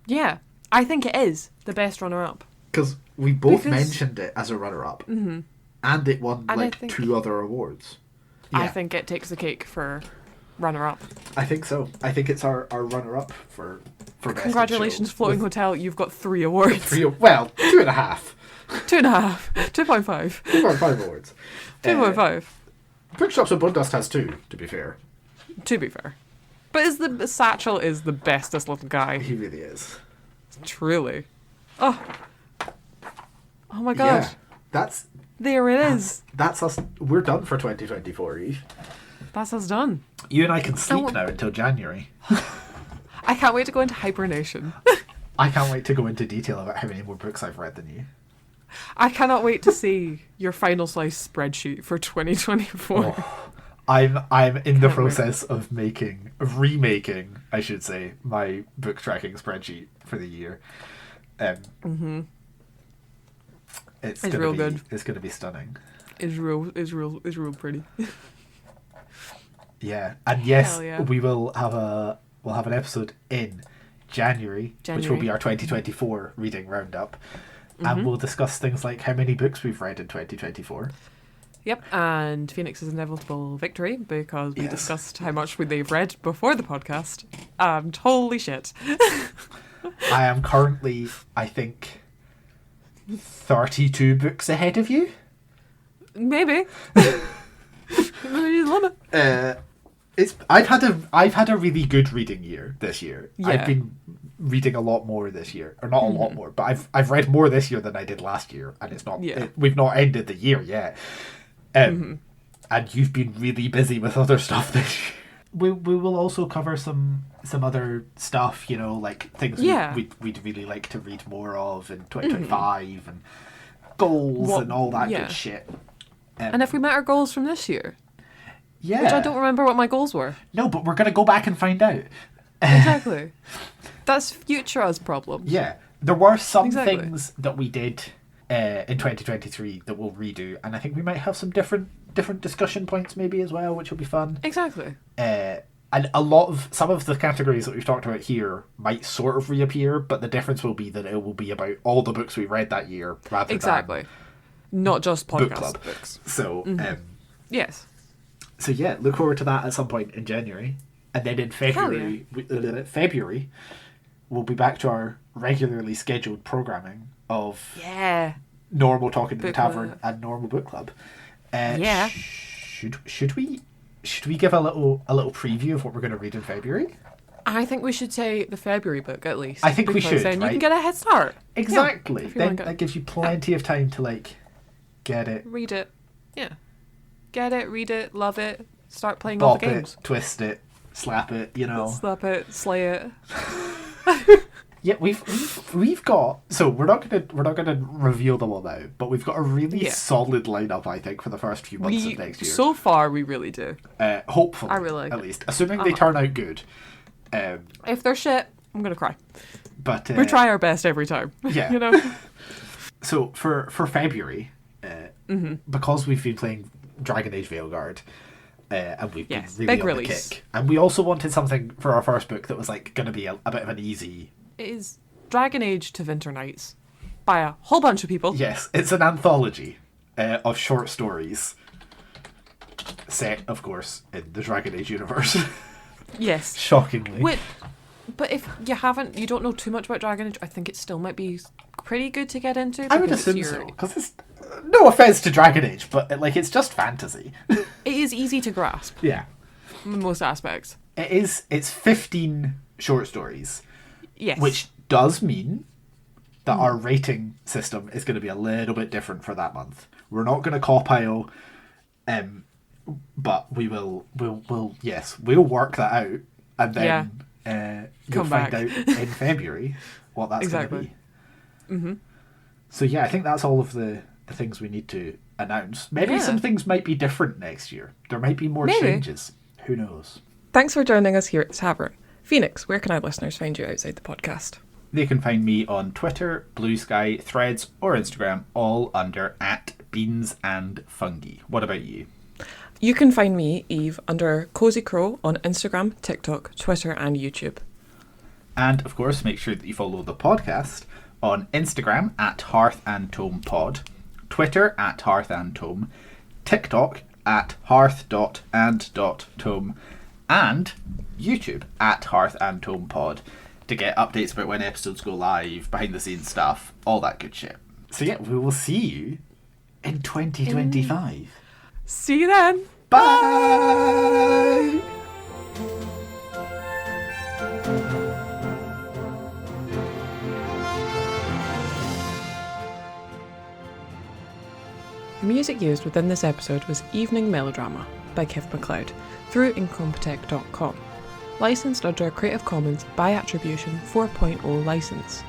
Yeah, I think it is the best runner-up. Because we both mentioned it as a runner-up. Mm-hmm. And it won two other awards. Yeah. I think it takes the cake for runner-up. I think so. I think it's our runner-up for Best Congratulations, in Show. Floating Hotel. You've got 3 awards. 2.5. 2.5. 2.5. 2.5 awards. 2.5. Bookshops and Bone Dust has 2, to be fair. But the Satchel is the bestest little guy. He really is. Truly. Oh my god. Yeah, there it is. That's us. We're done for 2024, Eve. That's us done. You and I can sleep now until January. I can't wait to go into hibernation. I can't wait to go into detail about how many more books I've read than you. I cannot wait to see your final slice spreadsheet for 2024. Oh, I'm in the process of remaking, I should say, my book tracking spreadsheet for the year. It's real good. It's going to be stunning. It's real pretty. Yeah, and yes, we'll have an episode in January, which will be our 2024 reading roundup, and we'll discuss things like how many books we've read in 2024. Yep, and Phoenix's inevitable victory, because we discussed how much they've read before the podcast. Totally shit. I am currently, I think, 32 books ahead of you. Maybe. I've had a really good reading year this year. Yeah. I've been reading a lot more this year, or not a lot more, but I've read more this year than I did last year, and it's not. We've not ended the year yet. And you've been really busy with other stuff this year. We will also cover some other stuff, like things we'd really like to read more of in 2025 and goals and all that good shit. And if we met our goals from this year. Yeah. Which I don't remember what my goals were. No, but we're going to go back and find out. Exactly. That's future us problem. Yeah. There were some things that we did in 2023 that we'll redo, and I think we might have some different discussion points maybe as well, which will be fun. Exactly. And And some of the categories that we've talked about here might sort of reappear, but the difference will be that it will be about all the books we read that year rather than not just podcast book club books. So yes. So yeah, look forward to that at some point in January, and then in February, we'll be back to our regularly scheduled programming of normal Talking to the Tavern and normal book club. Should we give a little preview of what we're going to read in February? I think we should say the February book at least. I think we should. Then right? you can get a head start. Exactly. Then that gives you plenty of time to get it, read it. Yeah. Get it, read it, love it. Start playing bop all the games. It, twist it, slap it. Slap it, slay it. Yeah, we've got, so we're not gonna reveal them all now, but we've got a really solid lineup, I think, for the first few months of next year. So far, we really do. Hopefully, I really like at least, assuming they turn out good. If they're shit, I'm gonna cry. But we try our best every time. Yeah, So for February, because we've been playing Dragon Age Veilguard, and we've been really on release. the kick, and we also wanted something for our first book that was going to be a bit of an easy. It is Dragon Age to Winter Nights by a whole bunch of people. Yes, it's an anthology of short stories set, of course, in the Dragon Age universe. Yes. Shockingly. But if you don't know too much about Dragon Age, I think it still might be pretty good to get into. I would assume so, because it's no offense to Dragon Age, but it's just fantasy. It is easy to grasp. Yeah. In most aspects. It is. It's 15 short stories. Yes. Which does mean that our rating system is going to be a little bit different for that month. We're not going to compile, but we'll work that out, and then you'll find out in February what that's going to be. Mm-hmm. So yeah, I think that's all of the things we need to announce. Maybe some things might be different next year. There might be more changes. Who knows? Thanks for joining us here at the Tavern. Phoenix, where can our listeners find you outside the podcast? They can find me on Twitter, Blue Sky, Threads, or Instagram, all under @beansandfungi. What about you? You can find me, Eve, under Cozy Crow on Instagram, TikTok, Twitter, and YouTube. And of course, make sure that you follow the podcast on Instagram @Hearth and Tome Pod, Twitter @Hearth and Tome, TikTok @Hearth.and.Tome, and YouTube @Hearth and Tome Pod to get updates about when episodes go live, behind the scenes stuff, all that good shit. So yeah, we will see you in 2025. See you then. Bye. The music used within this episode was Evening Melodrama by MacLeod through incompetech.com. Licensed under a Creative Commons by Attribution 4.0 license.